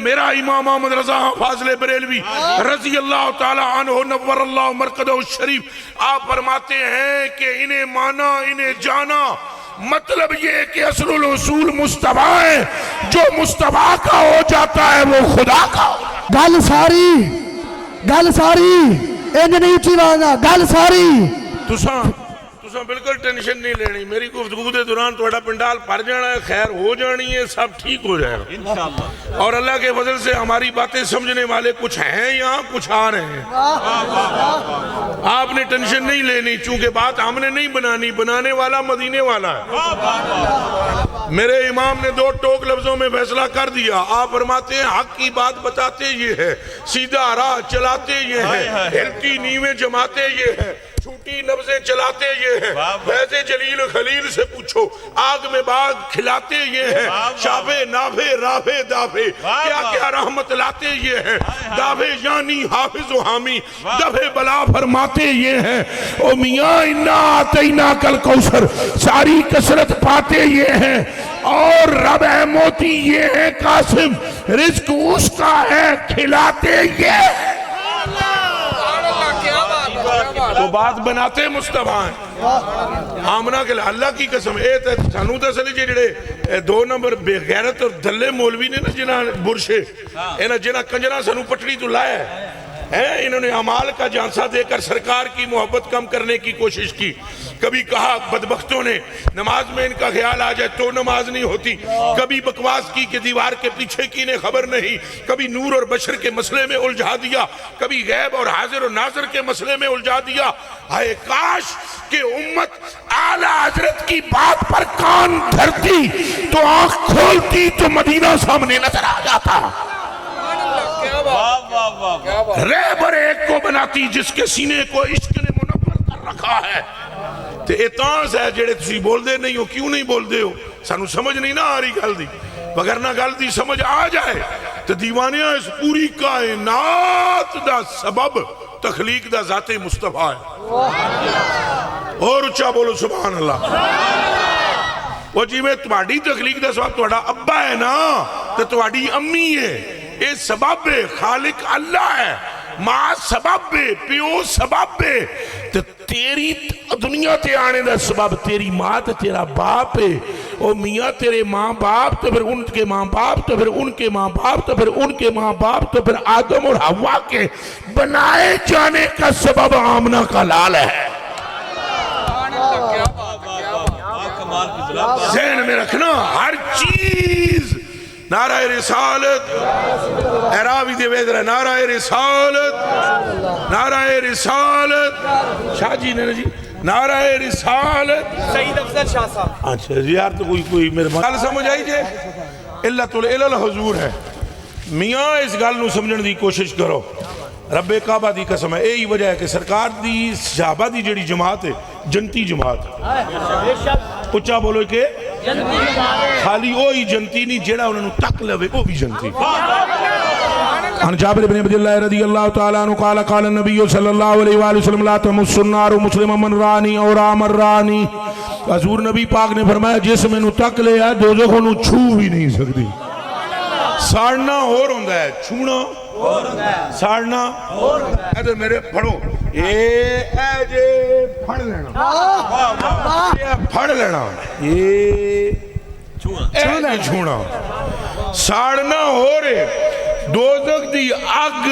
میرا امام محمد رضا فاضل بریلوی رضی اللہ تعالی عنہ نور اللہ مرقدہ الشریف آپ فرماتے ہیں کہ انہیں مانا انہیں جانا مطلب یہ ہے کہ اصل الاصول مصطفیٰ ہے، جو مصطفیٰ کا ہو جاتا ہے وہ خدا کا ہو۔ گل ساری انج نہیں اچھی وانا گل ساری تساں بالکل ٹینشن نہیں لینی، میری گفتگو دے دوران تھوڑا پنڈال بھر جانا ہے، خیر ہو جانی ہے، سب ٹھیک ہو جائے گا انشاءاللہ۔ اور اللہ کے فضل سے ہماری باتیں سمجھنے والے کچھ ہیں یہاں، کچھ آ رہے ہیں۔ آپ نے ٹینشن نہیں لینی، چونکہ بات ہم نے نہیں بنانی، بنانے والا مدینے والا ہے۔ میرے امام نے 2 ٹوک لفظوں میں فیصلہ کر دیا۔ آپ فرماتے ہیں حق کی بات بتاتے یہ ہے، سیدھا راہ چلاتے یہ ہے، ہلکی نیویں جماتے یہ ہے، چھوٹی نبضیں چلاتے یہ ہے، فیض جلیل خلیل سے پوچھو، آگ میں باغ کھلاتے یہ ہے، شافے نافے رافے دافے کیا کیا رحمت لاتے یہ ہے، دافے یعنی حافظ و حامی دفع بلا فرماتے یہ ہے۔ او میاں انا آتینا کل کوثر ساری کثرت پاتے یہ ہے، اور رب ہے موتی یہ ہے، قاسم رزق اس کا ہے کھلاتے یہ ہے۔ تو بات بناتے مصطفیٰ ہیں آمنہ کے لئے اللہ کی قسم سانو تسلی جڑے 2 نمبر بے غیرت اور دلے مولوی نے نا جنہ برشے جنہ کنجرہ سانو پٹڑی تو لائے ہیں، انہوں نے عمال کا جانسہ دے کر سرکار کی محبت کم کرنے کی کوشش کی۔ کبھی کہا بدبختوں نے نماز میں ان کا خیال آ جائے تو نماز نہیں ہوتی، کبھی بکواس کی کہ دیوار کے پیچھے کی نے خبر نہیں، کبھی نور اور بشر کے مسئلے میں الجھا دیا، کبھی غیب اور حاضر اور ناظر کے مسئلے میں الجھا دیا۔ ہائے کاش کہ امت اعلیٰ حضرت کی بات پر کان دھرتی تو آنکھ کھولتی تو مدینہ سامنے نظر آ جاتا، رہبر ایک کو بناتی جس کے سینے کو عشق نے منور کر رکھا ہے۔ تے اتانس ہے جڑے تسی بول دے نہیں ہو، کیوں نہیں بول دے ہو؟ سانو سمجھ نہیں نہ آ رہی گل دی، وگرنہ گل دی سمجھ آ جائے تو دیوانیاں اس پوری کائنات دا سبب تخلیق دا ذات مصطفیٰ ہے۔ اور اچھا بولو سبحان اللہ۔ وہ جی میں تمہاری تخلیق دا سبب تمہارا ابا ہے نا تو تمہاری امی ہے، اے سبب خالق اللہ ہے، ماں سبب پیو سبب تو تیری دنیا تے آنے دا سبب تیری ماں تے تیرا باپ ہے۔ او میاں تیرے ماں باپ تو پھر ان کے ماں باپ تو پھر ان کے ماں باپ تو پھر ان کے ماں باپ تو پھر آدم اور حوا کے بنائے جانے کا سبب آمنہ کا لال ہے۔ ذہن میں رکھنا ہر چیز نعرہ رسالت اعرابی دے ویدر ہے، نعرہ رسالت نعرہ رسالت شاہ جی نے جی نعرہ رسالت سید افضل شاہ صاحب۔ اچھا جی یار تو کوئی میرے بات سمجھ آئی جے علت الحضور ہے۔ میاں اس گل نو سمجھن دی کوشش کرو، رب کعبہ دی قسم ہے، یہی وجہ ہے کہ سرکار دی صحابہ دی جڑی جماعت ہے جنتی جماعت، اچھا بولو کہ خالی وہی جنتی نہیں جڑا انہوں نے تک لوے وہ بھی جنتی۔ عن جابر بن عبد اللہ رضی اللہ تعالیٰ عنہ قال قال النبی صلی اللہ علیہ وآلہ وسلم لا تمس النار مسلم من رانی اور آمر رانی۔ حضور نبی پاک نے فرمایا جس میں نو تک لے ہے دوزخ نو چھو بھی نہیں سکتی۔ ساڑنا اور ہوندہ ہے، چھونا ساڑنا ایدھر میرے پڑھو اے جے پھڑ لینا یہ چھونا ساڑنا ہو رہے۔ دوزخ دی اگ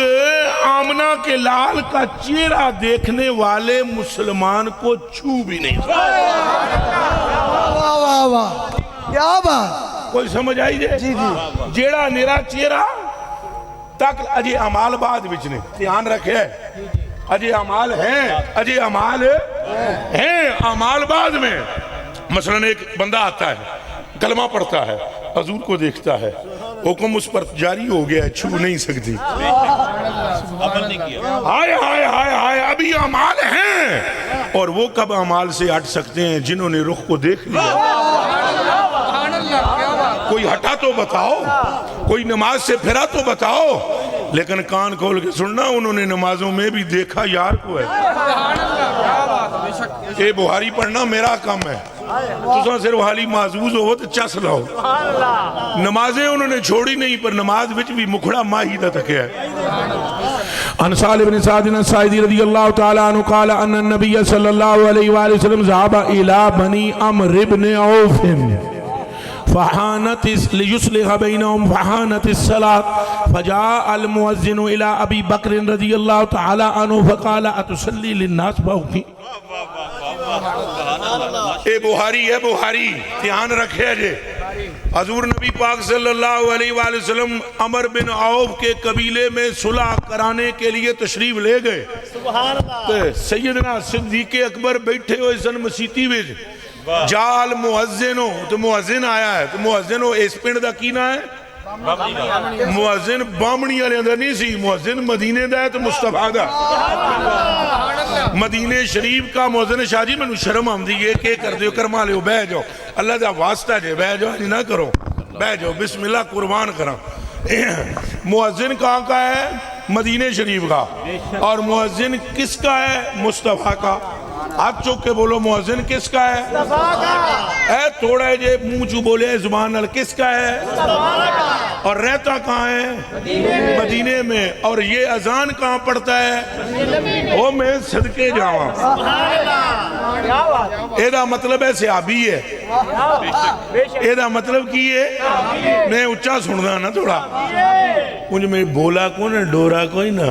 آمنہ کے لال کا چہرہ دیکھنے والے مسلمان کو چھو بھی نہیں کیا بات، کوئی سمجھ آئی جے جیڑا نیرا چہرہ تک اجے عمال بعد بچنے دھیان رکھے اجے عمال ہیں عمال بعد میں۔ مثلا ایک بندہ آتا ہے کلمہ پڑھتا ہے، حضور کو دیکھتا ہے، حکم اس پر جاری ہو گیا ہے، چھو نہیں سکتی۔ ہائے ہائے ہائے ہائے ابھی عمال ہیں، اور وہ کب عمال سے ہٹ سکتے ہیں جنہوں نے رخ کو دیکھ لیا۔ کوئی ہٹا تو بتاؤ، کوئی نماز سے پھرا تو بتاؤ، لیکن کان کھول کے سننا انہوں نے نمازوں میں بھی دیکھا یار کو ہے۔ یہ بہاری پڑھنا میرا کام ہے، تساں صرف حالی معزوز ہو تو چس لاؤ. نمازیں انہوں نے چھوڑی نہیں پر نماز وچ بھی مکھڑا ماہی دا تکیا ہے. عن سالم بن سعد الساعدی رضی اللہ تعالی عنہ قال ان النبی صلی اللہ علیہ وآلہ وسلم ذهب الى بنی عمرو بن عوف فحانت ليصلح بينهم فحانت الصلاة فجاء المؤذن إلى أبي بكر رضي الله تعالى عنه فقال أتصلي للناس فوقي. اے بخاری ہے بخاری دھیان رکھے جے. حضور نبی پاک صلی اللہ علیہ وآلہ وسلم عمر بن عوف کے قبیلے میں صلح کرانے کے لیے تشریف لے گئے. سیدنا صدیق اکبر بیٹھے ہوئے سن مسیتی میں جال مؤذن ہو تو مؤذن آیا ہے تو مؤذن ہو اس پنڈ دا کینا ہے مؤذن بامنی والے اندر نہیں سی. مؤذن مدینے دا ہے تو مصطفیٰ دا مدینے شریف کا مؤذن. شاہ جی میں شرم آمدی ہے کہ کر دیو کرما لیو بہ جاؤ اللہ دا واسطہ جے بہ جاؤ نہ کرو بہ جاؤ بسم اللہ قربان کرا. مؤذن کہاں کا ہے مدینے شریف کا اور مؤذن کس کا ہے مصطفیٰ کا. ہاتھ چوک کے بولو مؤذن کس کا ہے اے تھوڑا جے منہ چو بولے زبان نال کس کا ہے اور رہتا کہاں ہے مدینے میں اور یہ اذان کہاں پڑھتا ہے وہ میں صدقے جاواں. ایدہ مطلب ہے صحابی ہے. ایدہ مطلب کی ہے میں اچھا سننا نا تھوڑا مجھے میں بولا کون ہے ڈورا کوئی نا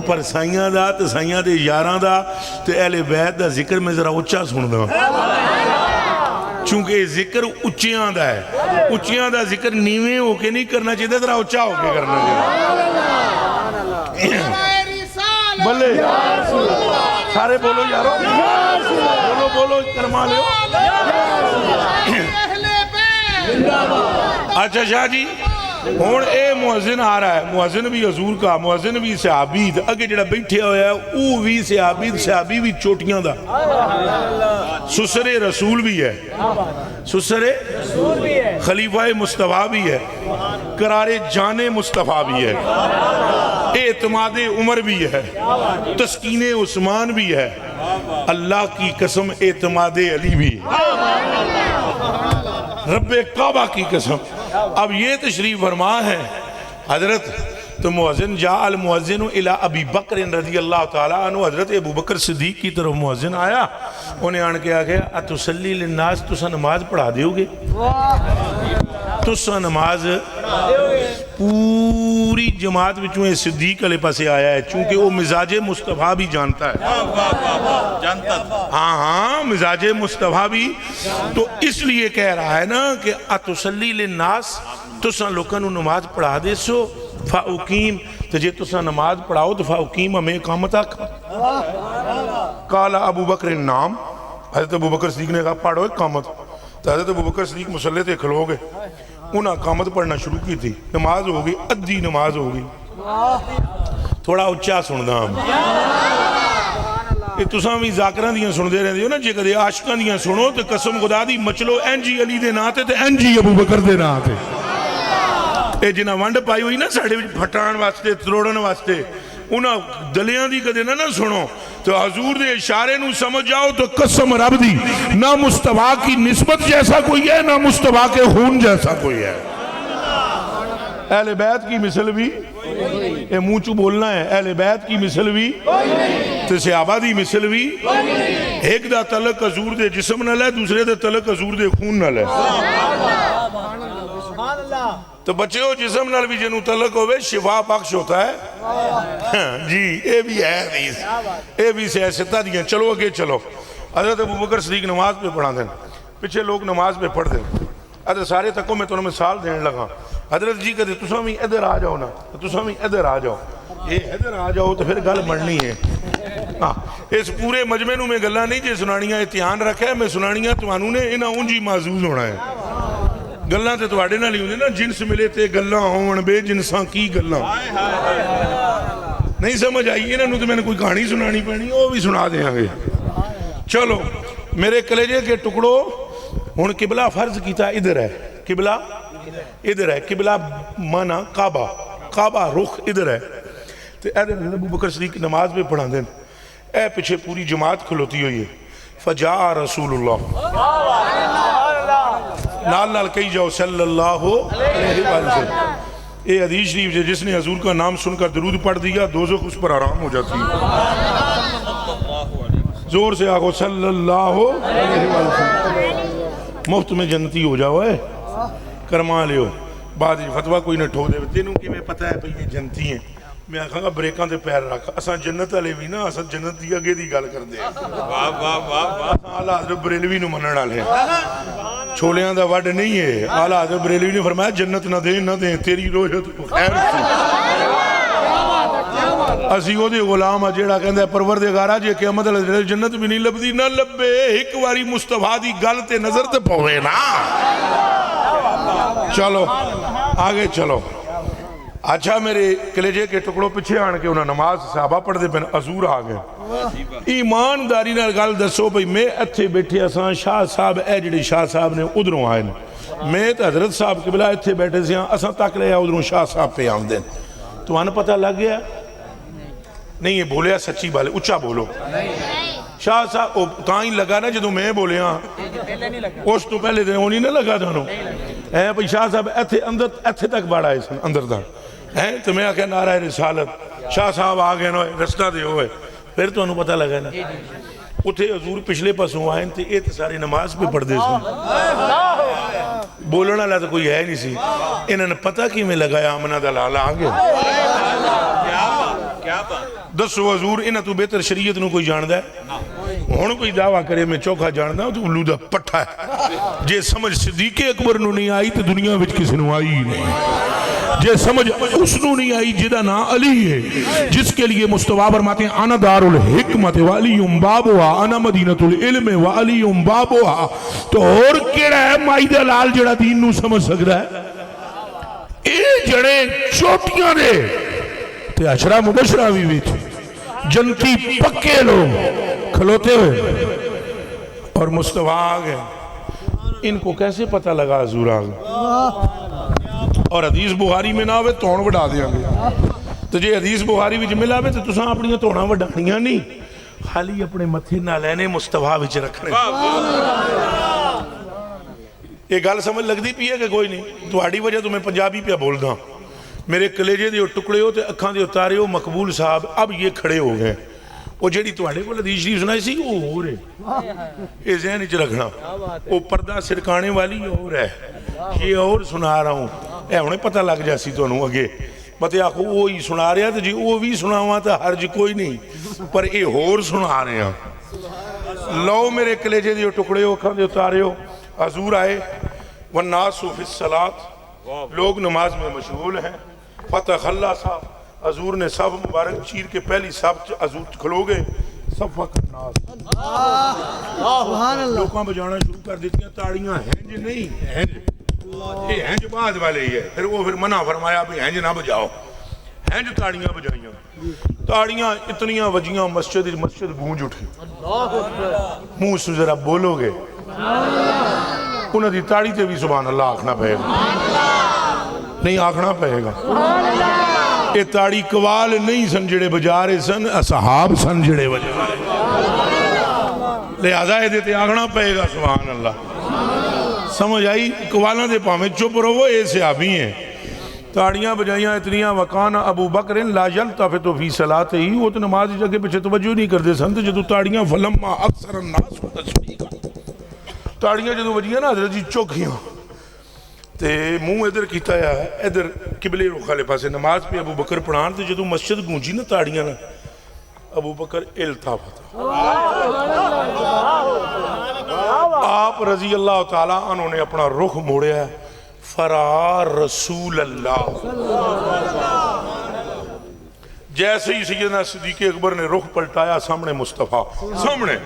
پر سائیاں دا تو سائیاں دے یاراں دا تو اہل بیت دا ذکر میں ذرا اچھا سننا چونکہ ذکر اچھیاں دا ہے. اچھیاں دا ذکر نیویں ہو کے نہیں کرنا چاہیے ذرا اچھا ہو کے کرنا چاہیے. بلے سارے بولو یارو بولو بولو کرما لے. اچھا شاہ جی ہون اے مؤذن آ رہا ہے. مؤذن بھی حضور کا مؤذن بھی صحابی اگے جڑا بیٹھے ہویا ہے او بھی صحابی بھی چوٹیاں دا سسر رسول بھی ہے سسر خلیفہ مصطفیٰ بھی ہے قرار جان مصطفیٰ بھی ہے اعتماد عمر بھی ہے تسکین عثمان بھی ہے اللہ کی قسم اعتماد علی بھی ہے رب کعبہ کی قسم. اب یہ تشریف فرما ہے حضرت تو مؤذن جاء المؤذن الى ابی بکر رضی اللہ تعالیٰ عنہ. حضرت ابو بکر صدیق کی طرف مؤذن آیا انہیں آن کے آگیا اتسلی للناس تسا نماز پڑھا دیو گے تسا نماز پوری جماعت بچوں صدیق علیہ پاسے آیا ہے چونکہ وہ مزاج مصطفیٰ بھی جانتا ہے. ہاں مزاج مصطفیٰ بھی تو اس لیے کہہ رہا ہے نا کہ اتسلی للناس تسا لوکاں نو نماز پڑھا دے سو فاقیم تو جے تسا نماز پڑھاؤ تو فاقیم ہمیں اقامت آکھا. قال ابو بکر نام حضرت ابو بکر صدیق نے کہا پڑھو اقامت. تو حضرت ابو بکر صدیق مسلح تے کھلو گے انہاں اقامت پڑھنا شروع کی تھی. نماز ہوگی ادھی نماز ہوگی تھوڑا اچھا سندا ہم کہ تساں بھی ذاکراں دیاں سن دے رہے ہو نا جے کدے عاشقاں دیاں سنو تو قسم خدا دی مچلو این جی علی دے ناں تے تے این جی ابو بکر دے ناں تے. اے جنہاں ونڈ پائی ہوئی نا ساڑھے پھٹان واسطے تروڑن واسطے انہاں دلیاں دی کدے نہ سنو تو حضور دے اشارے نو سمجھ جاؤ تو قسم رب دی نہ مصطفیٰ کی نسبت جیسا کوئی ہے نہ مصطفیٰ کے خون جیسا کوئی ہے. اہل بیت کی مثل بھی اے منہ چو بولنا ہے اہل بیت کی مثل بھی تو صحابہ دی مثل بھی ایک دا تعلق حضور دے جسم نہ لے دوسرے دا تعلق حضور دے خون نہ لے. تو بچے ہو جسم نال بھی جنہوں تعلق ہوئے شفا بخش ہوتا ہے جی اے بھی ہے حدیث اے بھی سیاستہ دیاں. چلو اگے چلو. حضرت ابو بکر صدیق نماز پہ پڑھا دیں پیچھے لوگ نماز پہ پڑھ دیں. حضرت سارے تکوں میں تو مثال دینے لگا حضرت جی کہتے تساں بھی ادھر آ جاؤ نا تساں بھی ادھر آ جاؤ یہ ادھر آ جاؤ تو پھر گل بڑھنی ہے. اس پورے مجمع میں گلاں نہیں جے سنانیاں اتحان رکھا ہے میں سنانیاں توانوں نے انہاں اونجی معزوز ہونا ہے. گلاں تے تواڈے نال ہی ہوندے نا جنس ملے تے گلاں ہون بے جنساں کی گلاں نہیں سمجھ آئی انہاں نوں تے میں نے کوئی کہانی سنانی پینی وہ بھی سنا دیاں گے. چلو میرے کلیجے کے ٹکڑوں ہن قبلہ فرض کیتا ادھر ہے قبلہ ادھر ہے قبلہ مانا کعبہ کعبہ رخ ادھر ہے تو ادھر ابو بکر صدیق نماز پہ پڑھا دیں اے پیچھے پوری جماعت کھلوتی ہوئی ہے فجاء رسول اللہ نال نال کہی جاؤ صلی اللہ علیہ وسلم. اے حدیث شریف جس نے حضور کا نام سن کر درود پڑھ دیا دوزخ اس پر آرام ہو جاتی ہے. زور سے آگو صلی اللہ علیہ وسلم. مفت میں جنتی ہو جاؤ ہے کرما لیو. بعد فتوہ کوئی نہ ٹھو دے تینوں کہ میں پتہ ہے بھئی یہ جنتی ہیں. میں آکھاں گا بریکاں دے پیر رکھ. اساں جنت والے بھی نا اساں جنت دی اگے دی گل کردے ہیں. واہ واہ واہ واہ. اعلیٰ حضرت بریلوی نو منن والے چھولیاں دا وڈ نہیں ہے. اعلیٰ حضرت بریلوی نے فرمایا جنت نہ دیں نہ دیں تیری روحت کو خیر سی. اسی او دے غلام آ جیڑا کہندا ہے پروردگارا جے قیامت والے جنت بھی نہیں لبدی نہ لبے. ایک واری مصطفیٰ دی گل تے نظر تے پوے نا. چلو آگے چلو. اچھا میرے کلیجے کے ٹکڑوں پیچھے آن کے انہاں نماز صحابہ پڑھ دے پہن حضور آ گئے. ایمانداری نال گل دسو بھئی میں اتھے بیٹھے اساں شاہ صاحب اے جڑے شاہ صاحب نے ادھروں آئے نے. میں تے حضرت صاحب قبلہ اتھے بیٹھے سے اساں تک لے ادھروں شاہ صاحب پہ آمدے. تو انہیں پتہ لگ گیا نہیں یہ بولیا سچی بالے اچھا بولو. شاہ صاحب تائیں لگا نا جدو میں بولیا اس تو پہلے دن ہونی نہ لگا دانو اے بھئی شاہ صاحب ایتھے تک بڑھ آئے سن اندر دا ہے. تو میں آکھا نعرہ رسالت. شاہ صاحب آگئے نا رستہ دے ہوئے. پھر تو انہوں پتہ لگا نا اتھے حضور پچھلے پاسوں آئیں تھے یہ تو سارے نماز پہ پڑھ دے سن. بولنا لا تو کوئی ہے نہیں سی. انہوں نے پتہ کی میں لگایا آمنہ دلالہ آگے. دسو حضور انہاں تو بہتر شریعت نو کوئی جاندہ ہے. ہون کوئی دعویٰ کرے میں چوکھا جاندہ ہوں تو الودہ پٹھا ہے. جے سمجھ صدیق اکبر نو نہیں آئی تو دنیا وچ کسی نو آئی ہی نہیں. جے سمجھ اس نو نہیں آئی جدہ نا علی ہے جس کے لیے مصطفیٰ فرماتے ہیں انا دار الحکمت وعلی بابوہا انا مدینۃ العلم وعلی بابوہا. تو اور کیڑا ہے مائی دلال جڑا دین نو سمجھ سک رہا ہے. اے جڑے چوٹیاں دے تے عشرہ مبشرہ بھی تھے جنتی پکے لوگ کھلوتے ہوئے اور مصطفیٰ آگئے. ان کو کیسے پتہ لگا حضور آگئے. اور حدیث بخاری میں نہ ہوئے توڑ وڈا دیا گیا. تو جے حدیث بخاری بھی جملہ ہوئے تو تساں اپنی توڑا وڈانیاں نہیں خالی اپنے متھے نہ لینے مصطفیٰ وچ رکھنے. یہ گل سمجھ لگ دی پی ہے کہ کوئی نہیں. تو آڑی وجہ تو میں پنجابی پہ بول دا. میرے کلیجے دے ٹکڑے ہو تے اکھاں دے اتارے ہو. مقبول صاحب اب یہ کھڑے ہو گئے. وہ جیڑی تو آڑے کو حدیث شریف سنائی سی وہ ہو رہے یہ ذہن اچھ رکھنا. وہ پردہ سرکانے والی اور ہے یہ اور سنا رہا ہوں. اے انہیں پتہ لگ جاسی تو انہوں اگے بتے آخو وہی سنا رہا تھا جی وہ بھی سنا ہوا تھا حرج کوئی نہیں پر اے اور سنا رہے ہیں. لو میرے کلیجے دے ٹکڑے ہو اکھاں دے اتارے ہو. حضور آئے والناس فی الصلاۃ لوگ نماز میں مشغول ہیں. فتح اللہ صاحب حضور نے صف مبارک چیر کے پہلی صف حضور کھلو گئے. صفہ الناس لوکاں بجانا شروع کر دیتی ہیں. تاڑیاں ہینج نہیں ہینج یہ ہینج بعد والے ہی ہے. پھر وہ پھر منع فرمایا بھی ہینج نہ بجاؤ. ہینج تاڑیاں بجائیاں. تاڑیاں اتنیاں وجیاں مسجد گونج اٹھی. منہ سے ذرا بولو گے انہوں دی تاڑی تے بھی سبحان اللہ آکھنا پہے گا نہیں آکھنا پہے گا. یہ تاڑی قوال نہیں سن جڑے بجارے سن اصحاب سن جڑے بجارے لہذا یہ دیتے آکھنا پہے گا سبحان اللہ. سمجھ آئی قوالاں دے پاہمیں چپ رہو اے صحابی ہیں. تاڑیاں بجائیاں اتنیاں وکان ابو بکر لا یلتفت فی صلاۃ ہی. وہ تو نماز جگہ پیچھے توجہ نہیں کردے سن. تو جدو تاڑیاں فلما اکثر الناس تسبیحا تاڑیاں جدو بجیاں نا حضرت جی چوکھیاں تے منہ ادھر کیتا ہے ادھر قبلے رخ والے پاسے نماز پہ ابو بکر پڑھان. تے جدو مسجد گونجی نا تاڑیاں نا ابو بکر التفت آپ رضی اللہ تعالیٰ انہوں نے اپنا رخ موڑیا ہے. فرار رسول اللہ جیسے ہی سیدنا صدیق اکبر نے رخ پلٹایا سامنے مصطفیٰ سامنے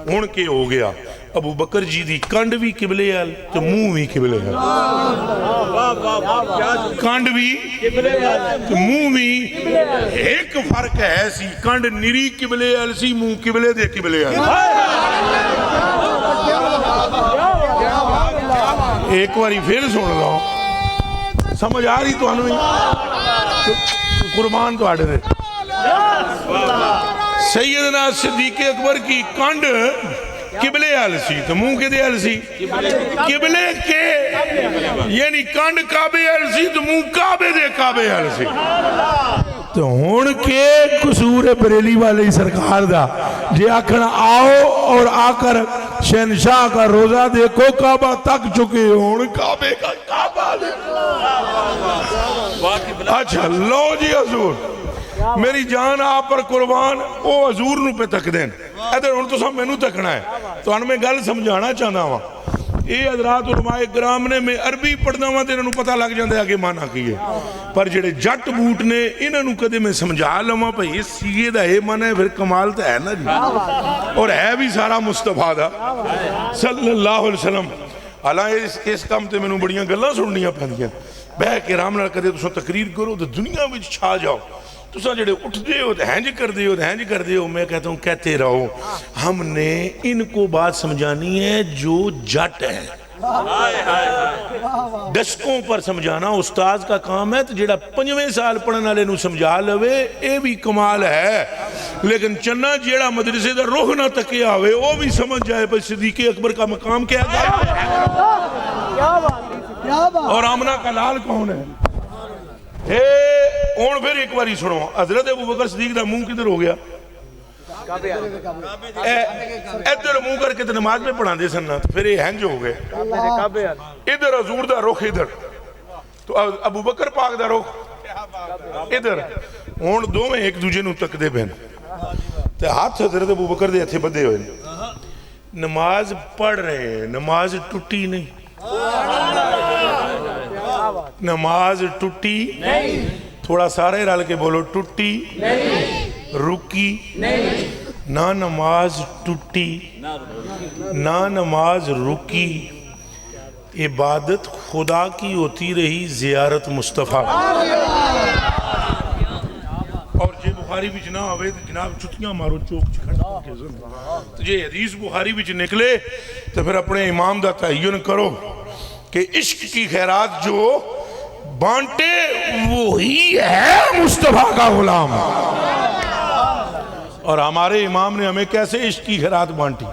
ہون کے ہو گیا. ابو بکر جی دی کنڈ بھی قبلے آل تو منہ بھی قبلے آل. کنڈ بھی تو منہ بھی ایک فرق ہے سی. کنڈ نری قبلے آل سی منہ قبلے دے قبلے آل. ایک باری پھر سن لو سمجھ آ رہی تو انہوں قربان تو آڑے رہے. سیدنا صدیق اکبر کی کنڈ قبلے حل سی تو منہ کدے حل سی قبلے کے یعنی کان کعبے حل سی تو منہ کعبے دے کعبے حل سی تو ہون کے قصور بریلی والی سرکار دا جے آکھنا آؤ اور آ کر شہنشاہ کا روزہ دیکھو کعبہ تک چکے ہون کعبے کا کعبہ دیکھو اچھا لو جی حضور میری جان آپ پر قربان او حضور نو پہ تک دین ادھر ہون تو سب میں نو تکنا ہے تو ان میں گل سمجھانا چاہنا ہوا اے حضرات علماء کرام نے میں عربی پڑھنا ہوا تو انہوں پتہ لگ جاندے آگے مانا کیے پر جڑے جٹ بوٹ نے انہوں کدے میں سمجھا لما پہ یہ سیگے دا ہے مانا ہے پھر کمال تا ہے نا جی اور ہے بھی سارا مصطفیٰ دا صلی اللہ علیہ وسلم حالانکہ اس کام تے میں نو بڑیاں گلاں سننیاں پہنگیاں بہ کے رام نال کدے تساں تقریر کرو تو دنیا میں چھا جاؤ تساں جڑے اٹھ دے ہو ہینج کر دے ہو ہینج کر دے ہو میں کہتا ہوں کہتے رہو ہم نے ان کو بات سمجھانی ہے جو جٹ ہے دشکوں پر سمجھانا استاذ کا کام ہے تو جڑا 5ویں سال پڑھنے والے نو سمجھا لوے اے بھی کمال ہے لیکن چنہ جڑا مدرسے دا روح نہ تکیا ہوئے وہ بھی سمجھ جائے پر صدیق اکبر کا مقام کیا گیا اور آمنہ کا لال کون ہے اون پھر ایک باری سنو حضرت ابو بکر صدیق دا منہ کدھر ہو گیا ادھر منہ کر کے تو نماز میں پڑھا دے سننا تو پھر یہ ہنج ہو گئے ادھر حضور دا رخ ادھر تو ابو بکر پاک دا رخ ادھر اون دو میں ایک دوجہ نو تک دے بہن تو ہاتھ حضرت ابو بکر دے ہتھے بدے ہوئے نماز پڑھ رہے ہیں نماز ٹوٹی نہیں نماز ٹوٹی تھوڑا سارے رل کے بولو ٹوٹی رکی نہ نماز ٹوٹی نہ نماز رکی عبادت خدا کی ہوتی رہی زیارت مصطفیٰ اور جے بخاری بھی جناب ہوئے تو جناب چھتیاں مارو چوک چکھڑا کے ذنب تو جے حدیث بخاری بھی نکلے تو پھر اپنے امام دا تعین کرو کہ عشق کی خیرات جو بانٹے وہی ہے مصطفیٰ کا غلام اور ہمارے امام نے ہمیں کیسے عشق کی خیرات بانٹی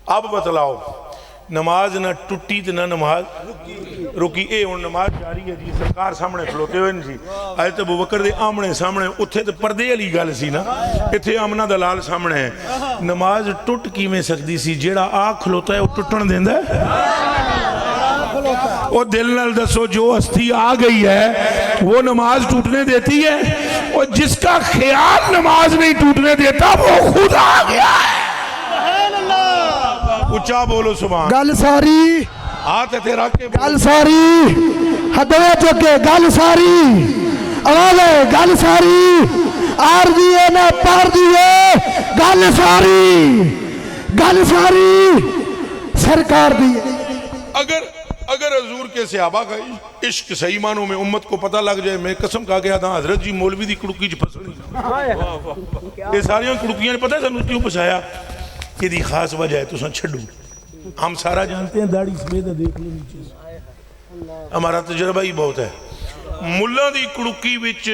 اب بتلاؤ نماز نہ ٹوٹی تو نہ نماز رکی اے اور نماز جاری ہے جی سرکار سامنے کھلوتے ہوئے جی حضرت ابو بکر دے آمنے سامنے اتھے تو پردے علی گل سی نا اتھے آمنہ دلال سامنے ہے نماز ٹوٹ کی میں سکتی سی جیڑا آگ کھلوتا ہے وہ ٹوٹن دیندہ ہے وہ دل نال دسو جو ہستی آ گئی ہے وہ نماز ٹوٹنے دیتی ہے اور جس کا خیال نماز نہیں ٹوٹنے دیتا وہ خود آ گیا ہے اچھا بولو سبحان گل ساری آتے تیرا کے گل ساری ہدوے چکے گل ساری آوازے گل ساری آر دیئے نہ پار دیئے گل ساری سرکار دیئے اگر حضور کے صحابہ کا عشق صحیح معنوں میں امت کو پتہ لگ جائے میں قسم کہا گیا تھا حضرت جی مولوی دی کڑکی جو پسنی یہ ساریاں کڑکیاں نے پتہ ہے سنو کیوں پسایا کہ دی خاص وجہ ہے تو سن چھڑو ہم سارا جانتے ہیں داڑھی سمیدہ دیکھ لیں نیچے ہمارا تجربہ ہی بہت ہے ملہ دی کڑکی وچ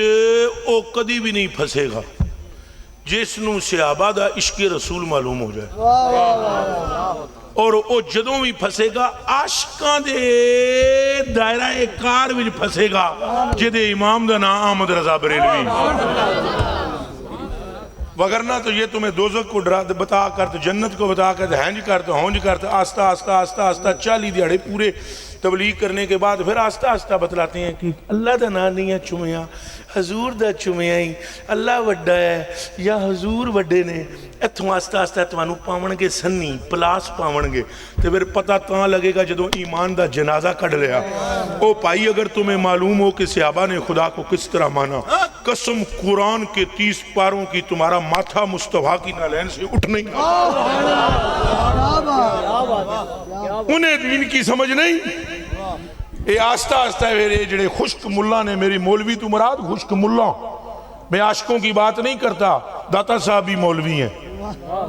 او کدی بھی نہیں پھسے گا جس نو صحابہ دا عشق رسول معلوم ہو جائے اور او جدوں بھی پھسے گا عاشقاں دے دائرہ کار وچ پھسے گا جدے امام دا نام احمد رضا بریلوی وگرنہ تو یہ تمہیں دوزخ کو بتا کر تو جنت کو بتا کر ہینج کر تو ہونج کر تو آستہ آستہ آستہ آستہ 40 دیہڑے پورے تبلیغ کرنے کے بعد پھر آستہ آستہ بتلاتے ہیں کہ اللہ دا نا نہیں ہے چمیاں حضور دا چمیاں ہی اللہ وڈا ہے یا حضور وڈے نے اتھوں آستہ آستہ توانو پاونگے سنی پلاس پاونگے تو پھر پتہ تاں لگے گا جدوں ایمان دا جنازہ کڑ لیا او پائی اگر تمہیں معلوم ہو کہ صحابہ نے خدا کو کس طرح مانا قسم قرآن کے 30 پاروں کی تمہارا ماتھا مصطفیٰ کی نالین سے اٹھ نہیں انہیں دین کی سمجھ نہیں اے آستہ آستہ ہے جڑے خشک ملہ نے میری مولوی تو مراد خشک ملہ میں عاشقوں کی بات نہیں کرتا داتا صاحب بھی مولوی ہیں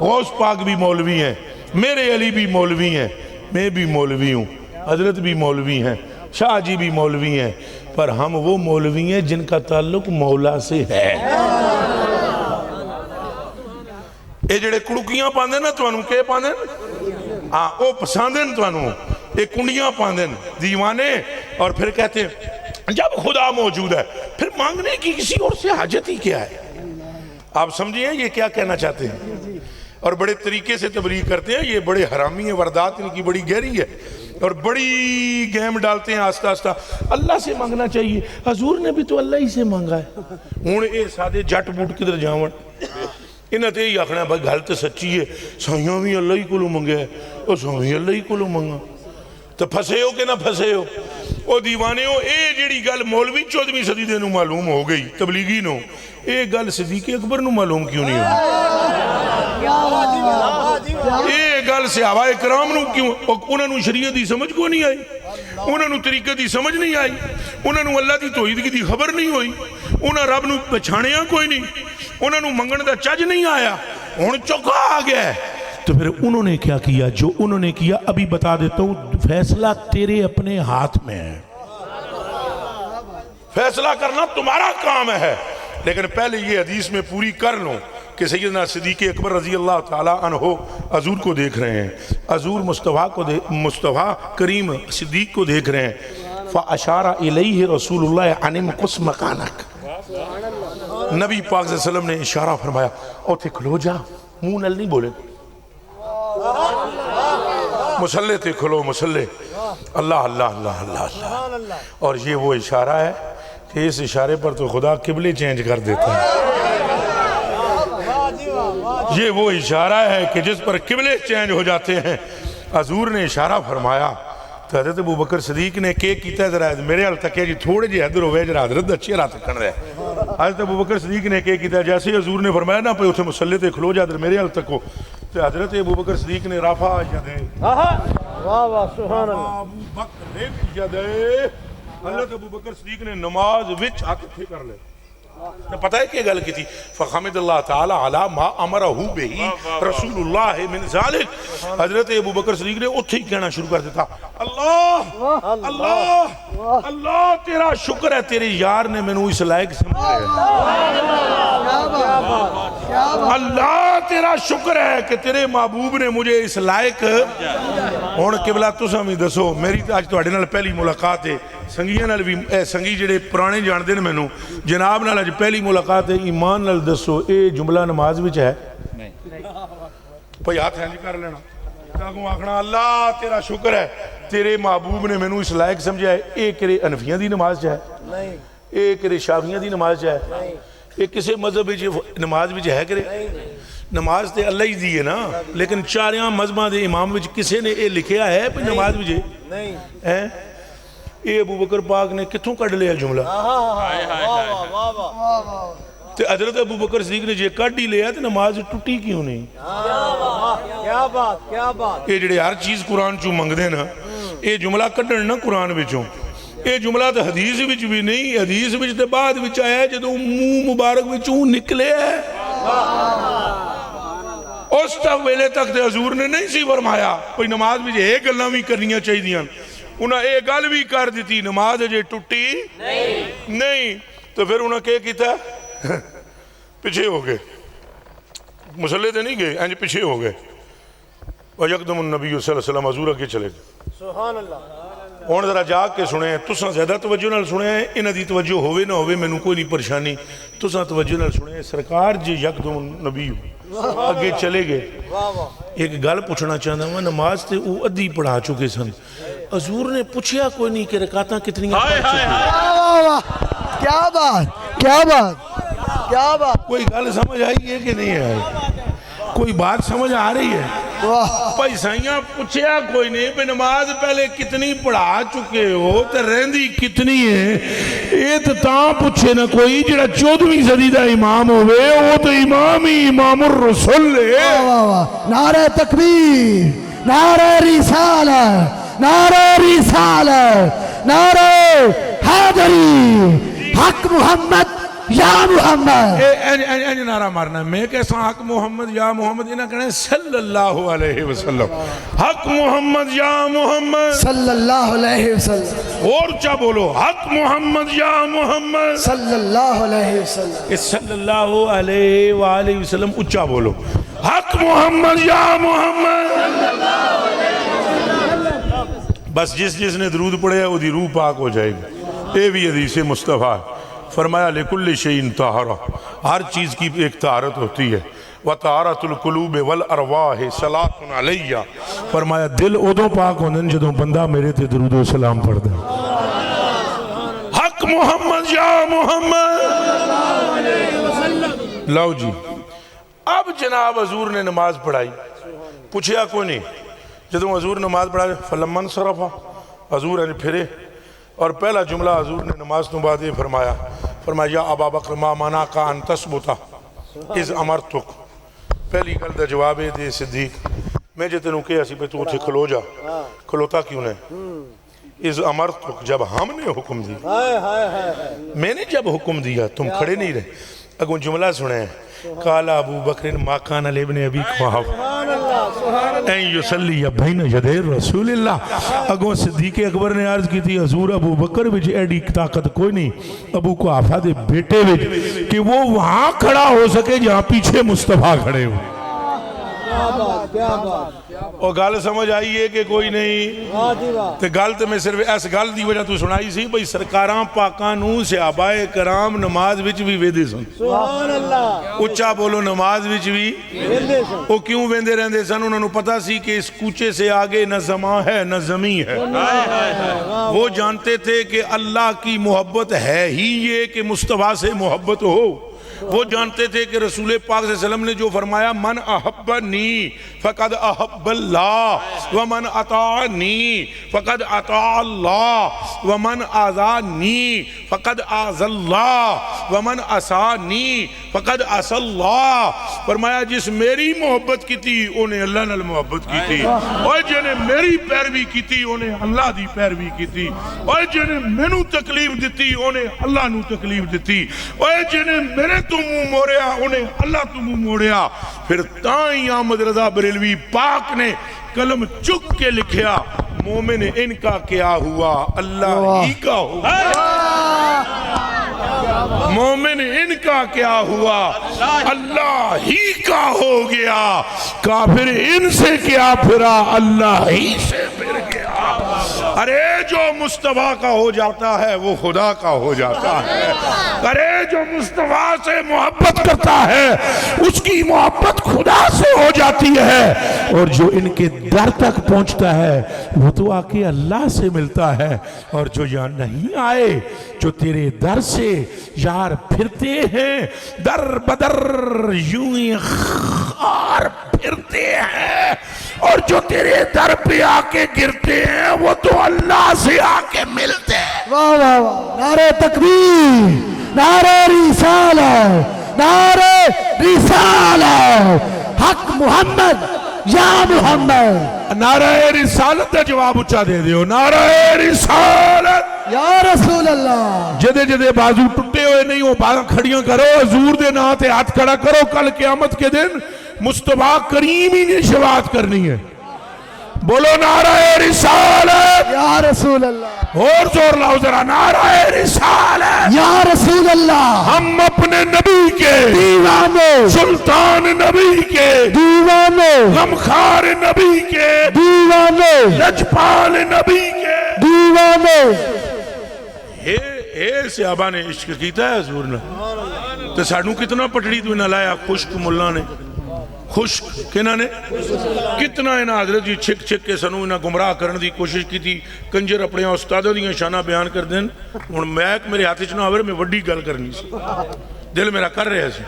غوث پاک بھی مولوی ہیں میرے علی بھی مولوی ہیں میں بھی مولوی ہوں حضرت بھی مولوی ہیں شاہ جی بھی مولوی ہیں پر ہم وہ مولوی ہیں جن کا تعلق مولا سے ہے اے جڑے کڑکیاں پاندے نا تو انہوں کے پاندے ہاں وہ پسند ہیں تو ایک کنڈیاں پاندیں دیوانے اور پھر کہتے ہیں جب خدا موجود ہے پھر مانگنے کی کسی اور سے حاجت ہی کیا ہے. آپ سمجھیں یہ کیا کہنا چاہتے ہیں؟ اور بڑے طریقے سے تبلیغ کرتے ہیں. یہ بڑے حرامی ہیں, واردات ان کی بڑی گہری ہے اور بڑی گیم ڈالتے ہیں آستہ آستہ. اللہ سے مانگنا چاہیے, حضور نے بھی تو اللہ ہی سے مانگا ہے. ہوں اے سادے جٹ بوٹ کدھر جاون, انہاں تے ہی آخنا بھائی گل تو سچی ہے, سائیاں بھی اللہ ہی کولوں منگیا ہے, اور سائیں اللہ ہی کولوں منگا. تو پھسے ہو کہ نہ پھسے ہو او دیوانے ہو. اے جیڑی گل مولوی 14ویں صدی دے نو معلوم ہو گئی تبلیغی نو, اے گل صدیق اکبر نو معلوم کیوں نہیں ہوئی؟ اے گل صحابہ کرام نو کیوں, انہاں نو شریعت دی سمجھ کو نہیں آئی, انہاں نو طریقہ دی سمجھ نہیں آئی, انہاں نو اللہ دی توحید دی خبر نہیں ہوئی, انہاں رب نو پہچانیا کوئی نہیں, انہاں نو منگن دا چج نہیں آیا, ہن چوکا آ گیا ہے. تو پھر انہوں نے کیا کیا؟ جو انہوں نے کیا ابھی بتا دیتا ہوں, فیصلہ تیرے اپنے ہاتھ میں ہے, فیصلہ کرنا تمہارا کام ہے. لیکن پہلے یہ حدیث میں پوری کر لوں کہ سیدنا صدیق اکبر رضی اللہ تعالیٰ عنہ حضور کو دیکھ رہے ہیں, حضور مصطفیٰ کریم صدیق کو دیکھ رہے ہیں. فَأَشَارَ إِلَيْهِ رسول اللہ عَنِمْ قُسْ مَقَانَكَ, نبی پاک صلی اللہ علیہ وسلم نے اشارہ فرمایا, او تھے کھلو جا, منہ نل نہیں بولے, مسلح تے کھلو, مسلح, اللہ اللہ اللہ اللہ اللہ. اور یہ وہ اشارہ ہے کہ اس اشارے پر تو خدا قبلے چینج کر دیتا ہے. یہ وہ اشارہ ہے کہ جس پر قبلے چینج ہو جاتے ہیں. حضور نے اشارہ فرمایا تو حضرت ابوبکر صدیق نے کیک کیتا ہے, ذرا میرے حال تک ہے جی تھوڑے جی حضر ہوئے جرا حضرت اچھی رات کھڑ رہے ہیں. حضرت ابوبکر صدیق نے کیک کیتا ہے, جیسے حضور نے فرمایا نا پہ اتھے مسلح تے کھلو جا, میرے حال تک ہو, تو حضرت ابوبکر صدیق نے رافع یدے, واہ واہ سبحان اللہ, ابوبکر یدے, حضرت ابوبکر صدیق نے نماز وچ ہاتھ اٹھے کر لے. تو پتہ ہے کہ گل کی تھی, فحمد اللہ تعالی علی ما امرہ بہی رسول اللہ من ذالک. حضرت ابوبکر صدیق نے اتھے ہی کہنا شروع کر دیتا, اللہ اللہ اللہ تیرا شکر ہے, تیرے یار نے میں نو اس لائق سمجھے, اللہ تیرا شکر ہے کہ تیرے محبوب نے مجھے اس لائق. ہون قبلہ تساں بھی دسو, میری آج تو نال پہلی ملاقات ہے, سنگیاں نال بھی سنگی جڑے پرانے جان دے مینوں, جناب نال اج پہلی ملاقات ہے, ایمان نال دسو اے جملہ نماز وچ ہے؟ بھئی ہاتھ ہینج کر لینا, تاکوں آکھنا اللہ تیرا شکر ہے تیرے محبوب نے مینوں اس لائق سمجھا ہے. اے کرے انفیاں دی نماز ہے, اے کرے شافیاں دی نماز ہے, اے کسے مذہب وچ نماز وچ ہے کرے؟ نماز تے اللہ ہی دی ہے نا, لیکن چاریاں مذہباں دے امام وچ کسے نے اے لکھیا ہے کہ نماز وچ ہے؟ اے ابوبکر پاک نے کتھوں کڈ لیا جملہ؟ تے حضرت ابوبکر صدیق نے جے کڈ ہی لیا تے نماز ٹوٹی کیوں نہیں؟ کیا بات کیا بات. اے جڑے ہر چیز قرآن چوں منگ دے نا, اے جملہ کڈن نا قرآن وچوں, اے جملہ تے حدیث وچ بھی نہیں, حدیث وچ تے بعد وچ آیا ہے جدوں منہ مبارک وچوں نکلے ہے. اس تک ویلے تک تے حضور نے نہیں سی فرمایا کوئی نماز وچ اے گلاں وی کرنیاں چاہیدیاں, انہاں اے گل بھی کر دیتی نماز جے ٹوٹی نہیں. تو پھر انہاں کیا کیتا, پیچھے ہو گئے, مسلح تے نہیں گئے, انج پیچھے ہو گئے. وَيَقْدُمُ النَّبِيُّ صلی اللہ علیہ وسلم, حضور اگے چلے گئے. سبحان اللہ. ہن ذرا جا کے سنے, تساں زیادہ توجہ نال سنے, انہاں دی توجہ ہوے نہ ہوے مینوں کوئی نہیں پریشانی, تساں توجہ نال سنے. سرکار جی یقدم النبی اگے چلے گئے. ایک گل پوچھنا چاہتا ہوں, نماز تے او ادھی پڑھا چکے سن, حضور نے پوچھیا کوئی نہیں کہ رکعتاں کتنی پڑھ چکے. کیا بات کیا بات کیا بات. کوئی گل سمجھ آئی ہے کہ نہیں آئی؟ کوئی بات سمجھ آ رہی ہے؟ بھائی سائیاں پوچھیا کوئی نہیں پہ نماز پہلے کتنی پڑھا چکے ہو تے رہندی کتنی ہے. یہ تو تاں پوچھے نہ کوئی جڑا 14ویں صدی دا امام ہوئے, وہ تو امام ہی امام الرسول ہے. نعرہ تکبیر, نعرہ رسالت, نعرہ رسالت, نعرہ حیدری, حق محمد یا محمد. انج نعرہ مارنا, میں کیسا حق محمد یا محمد, انہاں کہنا ہے صلی اللہ علیہ وسلم, حق محمد یا محمد صلی اللہ علیہ وسلم. اور چا بولو, حق محمد یا محمد صلی اللہ علیہ وسلم. صلی اللہ علیہ وآلہ وسلم اچھا بولو, حق محمد یا محمد. بس جس نے درود پڑھے وہ دی روح پاک ہو جائے گی. یہ بھی حدیث مصطفیٰ. فرمایا لکل شیء طہارہ، ہر چیز کی ایک طہارت ہوتی ہے. وطہارت القلوب والارواح صلاۃ علیہ. فرمایا دل ادوں پاک ہوندے جدوں بندہ میرے تے درود و سلام پڑھدا. حق محمد یا محمد. لو جی اب جناب حضور نے نماز پڑھائی، پوچھیا کوئی نہیں. جدوں حضور نماز پڑھائی فلما انصرف، حضور نے پھرے اور پہلا جملہ حضور نے نماز تو بعد یہ فرمایا یا ابا بکر ما منعک ان تثبت اذ امرتک. پہلی گل دا جواب ہے دے صدیق میں جے تینوں کہیا سی پہ تو اتھے کھلو جا، کھلوتا کیوں نے؟ اذ امرتک جب ہم نے حکم دی، میں نے جب حکم دیا تم کھڑے نہیں رہے. اگوں جملہ سنیں قال ابو بکر ما کان لابن ابی قحافہ این یصلی بین یدی رسول اللہ. اگوں صدیق اکبر نے عرض کی تھی حضور ابو بکر وچ ایڈی طاقت کوئی نہیں ابو قحافہ دے بیٹے وچ کہ وہ وہاں کھڑا ہو سکے جہاں پیچھے مصطفیٰ کھڑے ہو. اور گل سمجھ آئی ہے کہ کوئی نہیں؟ تے گل تے میں صرف اس گل دی وجہ تو سنائی سی بھئی سرکاراں پاکاں نوں صحابہ کرام نماز وچ بھی ویندے سن. سبحان اللہ. اچھا بولو نماز وچ بھی وہ کیوں ویندے رہندے سن؟ انہوں نے پتا سی کہ اس کوچے سے آگے نہ زمان ہے نہ زمین ہے. وہ جانتے تھے کہ اللہ کی محبت ہے ہی یہ کہ مصطفیٰ سے محبت ہو. وہ جانتے تھے کہ رسول پاک صلی اللہ علیہ وسلم نے جو فرمایا من احبنی فقد احب اللہ ومن اطاعنی فقد اطاع اللہ ومن آذانی فقد آذى اللہ ومن عصانی فقد عصى اللہ. فرمایا جس میری محبت کی تھی انہیں اللہ نال محبت کی تھی، اور جنہیں میری پیروی کی تھی انہیں اللہ دی پیروی کی تھی، اور جنہیں مینوں تکلیف دیتی انہیں اللہ نو تکلیف دیتی، اور جنہیں میرے تو منہ موڑیا انہیں اللہ تو منہ موڑیا. پھر تائیں احمد رضا بریلوی پاک نے قلم چک کے لکھیا مومن ان کا کیا ہوا اللہ ہی کا ہوا. مومن ان کا کیا ہوا اللہ ہی کا ہو گیا. کافر ان سے کیا پھرا اللہ ہی سے پھر گیا. ارے جو مصطفیٰ کا ہو جاتا ہے وہ خدا کا ہو جاتا ہے. ارے جو مصطفیٰ سے محبت کرتا ہے اس کی محبت خدا سے ہو جاتی ہے، اور جو ان کے در تک پہنچتا ہے وہ تو آ کے اللہ سے ملتا ہے. اور جو یہاں نہیں آئے، جو تیرے در سے یار پھرتے ہیں در بدر یوں ہی خار پھرتے ہیں، اور جو تیرے در پہ آ کے گرتے ہیں وہ تو اللہ سے آ کے ملتے ہیں. واہ واہ واہ. نعرہ تکبیر، نعرہ رسالت، نعرہ رسالت. حق محمد یا محمد. نعرہ رسالت دا جواب اچھا دے دیو. نعرہ رسالت یا رسول اللہ. جدے جدے بازو ٹوٹے ہوئے نہیں ہو باہر کھڑیاں کرو، حضور دے نام تے ہاتھ کھڑا کرو. کل قیامت کے دن مصطفیٰ کریم ہی نے شفاعت کرنی ہے. بولو نعرہ رسالت یا رسول اللہ. اور زور لاؤ ذرا. نعرہ رسالت یا رسول اللہ. ہم اپنے نبی کے دیوانوں، سلطان نبی کے دیوانوں، غمخوار نبی کے دیوانوں، لجپال نبی کے دیوانوں. اے صحابہ نے عشق کیتا ہے حضور نے تو سانوں کتنا پٹڑی تو انہاں لایا. خشک ملا نے خشک کنہ نے کتنا انہاں حضرت جی چھک چھک کے سنوں انہاں گمراہ کرنے دی کوشش کی تھی. کنجر اپنے استادوں دیاں شانہ بیان کر دیں. ہن میک میرے ہاتھ وچ نہ ہوئے میں وڈی گل کرنی سی، دل میرا کر رہا سی.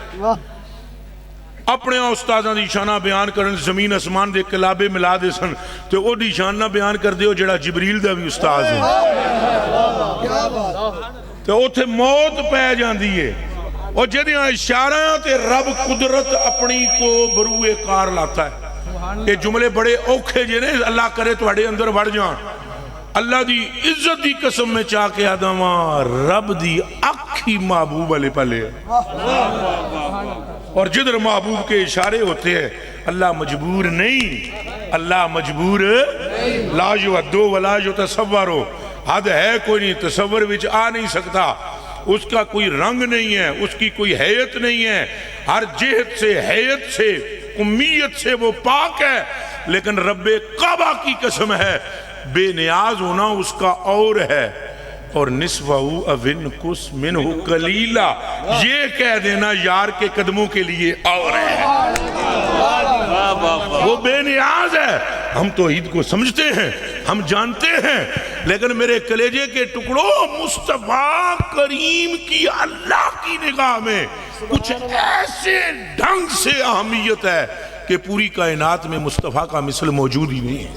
اپنے استاداں دی شانہ بیان کرن زمین اسمان دے کلابے ملا دے سن تے او دی شان نہ بیان کر دیو جڑا جبریل دا بھی استاد ہے. تے اوتھے موت پہ جاندی ہے. اور جدیاں اشارہ تے رب قدرت اپنی کو بروئے کار لاتا ہے. یہ جملے بڑے اوکھے جنے اللہ کرے تواڈے اندر بڑھ جان. اللہ دی عزت دی قسم میں چاہ کے آدماں رب دی اکھی محبوب علی پلے. اور جدر محبوب کے اشارے ہوتے ہیں اللہ مجبور نہیں. اللہ مجبور لا یعدو ولا یتصورو. حد ہے کوئی نہیں، تصور وچ آ نہیں سکتا. اس کا کوئی رنگ نہیں ہے، اس کی کوئی حیت نہیں ہے. ہر جہت سے، حیت سے، امیت سے وہ پاک ہے. لیکن رب کعبہ کی قسم ہے بے نیاز ہونا اس کا اور ہے، اور نصفہو اوین کس منہ قلیلا، یہ کہہ دینا یار کے قدموں کے لیے اور ہے۔ وہ بے نیاز ہے۔ ہم توحید کو سمجھتے ہیں، ہم جانتے ہیں، لیکن میرے کلیجے کے ٹکڑوں، مصطفیٰ کریم کی اللہ کی نگاہ میں کچھ ایسے ڈھنگ سے اہمیت ہے کہ پوری کائنات میں مصطفیٰ کا مثل موجود ہی نہیں ہے۔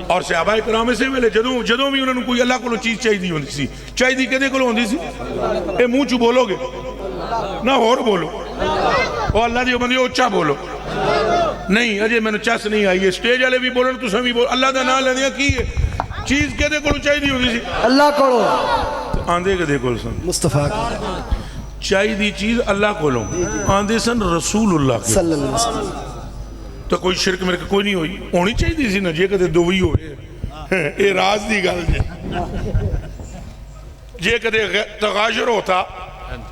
اور صحابہ کرام سے ویلے جدوں بھی انہوں نے کوئی اللہ کو چیز چاہیے ہوندی سی، چاہیے کدے کو ہوندی سی، اے منہ چ بولو گے نہ اور بولو، او اللہ دی بندے اونچا بولو، نہیں اجے میں نے چس نہیں آئی ہے، سٹیج والے بھی بولن تساں بھی بولو، اللہ دا نام لیندے کی ہے چیز کدے کو چاہیے ہوندی سی، اللہ کو آندے کدے کول سن مصطفیٰ چاہیے دی چیز اللہ کولوں، آندے سن رسول اللہ کے صلی اللہ علیہ وسلم۔ تو کوئی شرک میرے کوئی نہیں ہوئی، ہونی چاہیے سی نا، جے کدے دو ہی ہوئے، اے راز دی گل جے کدے تغاشر ہوتا،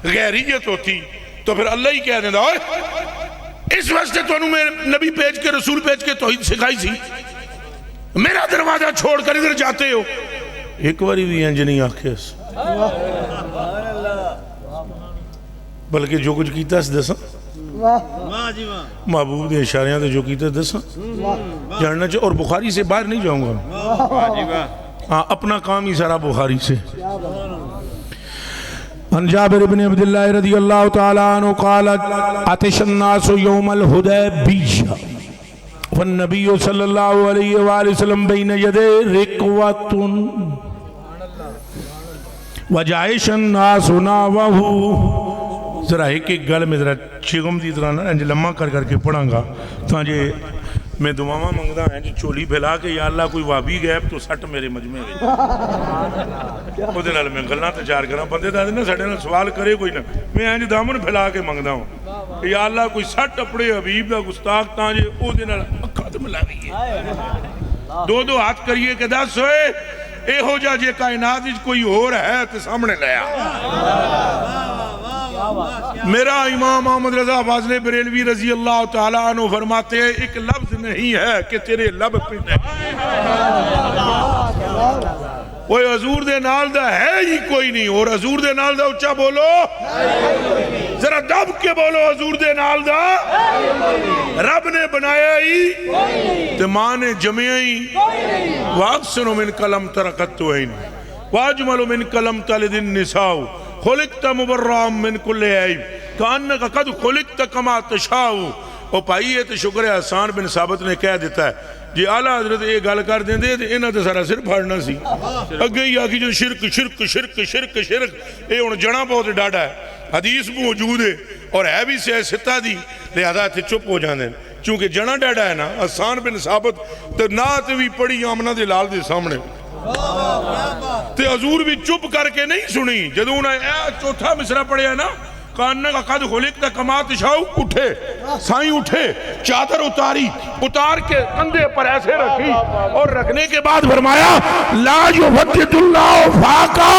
غیریت ہوتی تو پھر اللہ ہی کہہ دینا، اس واسطے تو انہوں میں نبی پیج کے رسول پیج کے توحید سکھائی سی، میرا دروازہ چھوڑ کر ادھر جاتے ہو، ایک باری بھی انج نہیں آکھے اس، بلکہ جو کچھ کیتا اس دساں محبوب دے اشاریاں تے جو کیتا دساں جاننا چاہے، اور بخاری سے باہر نہیں جاؤں گا، ہاں اپنا کام ہی سارا بخاری سے۔ عن جابر بن عبداللہ رضی اللہ تعالیٰ عنہ قال عطش الناس یوم الحدیبیہ والنبی صلی اللہ علیہ وآلہ وسلم بین یدے رکوۃ وجائش الناس ناوہو۔ ذرا ایک گل میں ذرا چگم دی طرح نا لمحہ کر کے پڑھاں گا تاکہ میں دعاواں منگدا ہیں جی چولی پھیلا کے یا اللہ کوئی وابی غیب تو سٹ میرے مجمع میں او دے نال میں گلاں تے چار کراں، بندے دے نا ساڈے نال سوال کرے کوئی نہ، میں انج دامن پھیلا کے منگدا ہوں کہ یا اللہ کوئی سٹ اپنے حبیب دا گستاخ تاں جے او دے نال اکھاں تے ملاویے، دو ہاتھ کریے کہ دس ہوئے اے ہو جا جے کائنات وچ کوئی اور ہے تے سامنے لیا۔ میرا امام احمد رضا فاضل بریلوی رضی اللہ تعالیٰ عنہ فرماتے ہیں ایک لفظ نہیں ہے کہ تیرے لب پہ نہیں، وہ حضور دے نال دا ہے ہی کوئی نہیں، اور حضور دے نال دا اچھا بولو، ذرا دب کے بولو، حضور دے نال دا رب نے بنایا ہی تو ماں نے جمعیا ہی، واقسن من کلم ترکت تو ہین واجمل من کلم تلد النساء خلقت مبرام من کل عیب کانکا قد خلقت کما تشاؤ۔ او پائیے تو شکر حسان بن ثابت نے کہہ دیتا ہے جی اعلیٰ حضرت یہ گل کر دیں دے انہاں تے سارا سر پھاڑنا سی، اگے ہی آکی جو شرک شرک شرک شرک شرک اے ان جڑا بہت ڈاڑا ہے، حدیث موجود ہے اور ہے بھی سیاستہ دی، لہذا تے چپ ہو جاندے چونکہ جڑا ڈاڑا ہے نا حسان بن ثابت تے نات بھی پڑی آمنہ دے لال دے سامنے تے حضور بھی چپ کر کے نہیں سنی، جدو انہیں چوتھا مصرع پڑھیا نا کانکا قد خلقت کما تشاؤ، اٹھے سائیں اٹھے، چادر اتار کے کندھے پر ایسے رکھی اور رکھنے کے بعد فرمایا لا یودد اللہ فاقا،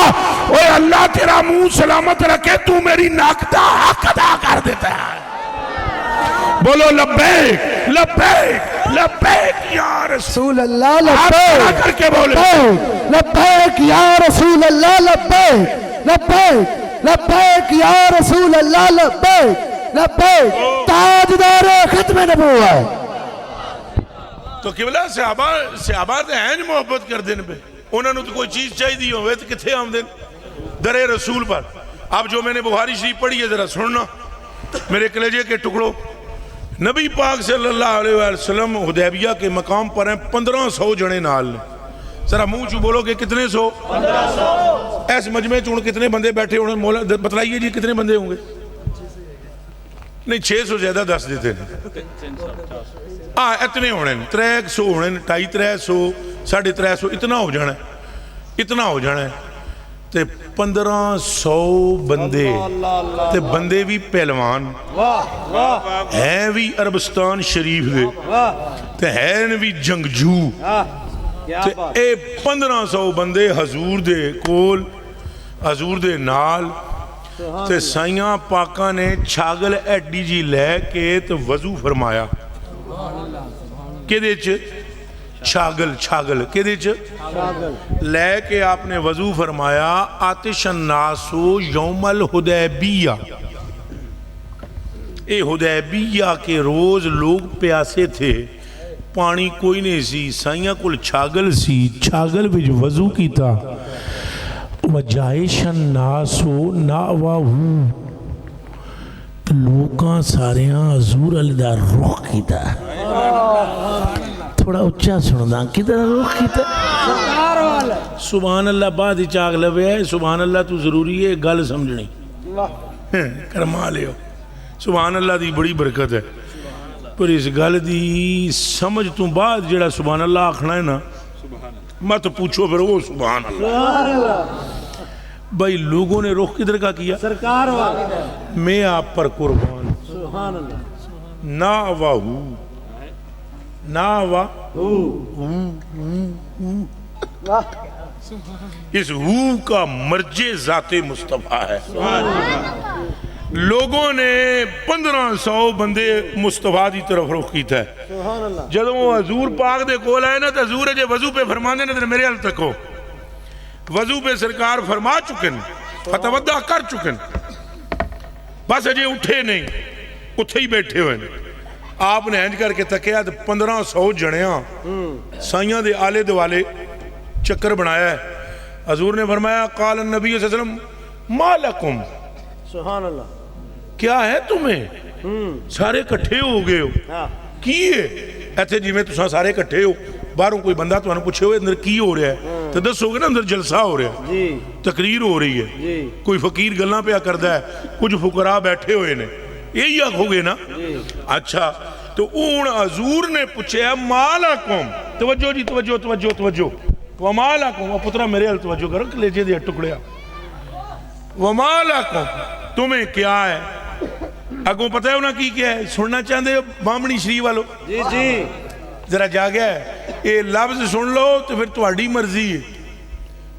اوے اللہ تیرا منہ سلامت رکھے تو میری ناکدہ حق ادا کر دیتا ہے، بولو لبیک لبیک لبیک یا رسول اللہ، لبیک کر کے بولے لبیک یا رسول اللہ، لبیک لبیک لبیک یا رسول اللہ، لبیک لبیک تاجدار ختم نبوت۔ تو قبلہ صحابہ تے ہیں محبت کر دین پہ، انہوں نے تو کوئی چیز چاہی دی ہوئے تو کتھے ہم دن در رسول پر۔ اب جو میں نے بخاری شریف پڑھی ہے ذرا سننا میرے کلیجے کے ٹکڑوں، نبی پاک صلی اللہ علیہ وسلم حدیبیہ کے مقام پر ہیں، 1500 جنے نال نے، ذرا منہ چو بولو کہ کتنے سو؟ 1500۔ ایس مجمع چون کتنے بندے بیٹھے ہونے مولا بتلائیے جی کتنے بندے ہوں گے؟ نہیں 600 زیادہ دس دیتے ہیں، اتنے ہونے 300 ہونے 250 350 اتنا ہو جانا ہے، اتنا ہو جانا ہے تے 1500 بندے تے بندے بھی پہلوان ہیں بھی عربستان شریف دے تے ہیں بھی جنگجو تے اے 1500 بندے حضور دے کول حضور دے نال تے سائیاں پاکاں نے چھاگل ایڈی جی لے کے تے وضو فرمایا کہ دے چھ چھاگل چھاگل کدے چ لے کے آپ نے وضو فرمایا آتش الناسو یوم الحدیبیہ اے حدیبیہ کے روز لوگ پیاسے تھے پانی کوئی نہیں سی سائیاں کل چھاگل سی چھاگل بج وضو کی تا وجائش الناسو ناواہو لوکاں ساریاں حضور علی دا رخ کی تا تھوڑا اچھا سننا کدھر رخ کی تا سبحان اللہ بعد چاگ لوے ہے سبحان اللہ تو ضروری ہے گل سمجھنی کرما لے ہو سبحان اللہ دی بڑی برکت ہے پر اس گل دی سمجھ تو بعد جڑا سبحان اللہ آکھنا ہے نا مت پوچھو پھر وہ سبحان اللہ بھائی لوگوں نے رخ کدھر کا کیا سرکار والا میں آپ پر قربان سبحان اللہ نا واہو نا واہو اس ہو کا مرج ذات مصطفیٰ ہے لوگوں نے 1500 بندے مصطفیٰ دی طرف رخ کیتا ہے سبحان اللہ جدوں وہ حضور پاک دے کول آئے نا تو حضور جے وضو پہ فرمانے نے میرے حل تکو وضو پہ سرکار فرما چکن فتودہ کر چکن بس اجے اٹھے نہیں اتھے ہی بیٹھے ہوئے آپ نے ہنج کر کے تکیا 1500 جنیاں سائیاں دے آلے دوالے چکر بنایا ہے حضور نے فرمایا قال النبی صلی اللہ علیہ وسلم ما لکم سبحان اللہ کیا ہے تمہیں سارے کٹھے ہو گئے ہو کی ہے ایتھے جی میں تساں سارے کٹھے ہو باہروں کوئی بندہ تو انہوں پوچھے ہوئے اندر کی ہو رہا ہے تو دس ہوگے نا اندر جلسہ ہو رہا ہے تقریر ہو رہی ہے کوئی فقیر گلنا پہ کردہ ہے کچھ فقراء بیٹھے ہوئے نے یہی آنکھ ہو گئے نا اچھا تو اون حضور نے پوچھے مالکم توجہ جی توجہ توجہ توجہ ومالکم وہ پترہ میرے حل توجہ کرو کہ لیجے دیا ٹکڑیا ومالکم تمہیں کیا ہے اگوں پتہ ہے انہاں کی کیا ہے سننا چاہتے ہو بامنی شریف والو جی جی ذرا جا گیا ہے یہ لفظ سن لو تو پھر تہاڈی مرضی ہے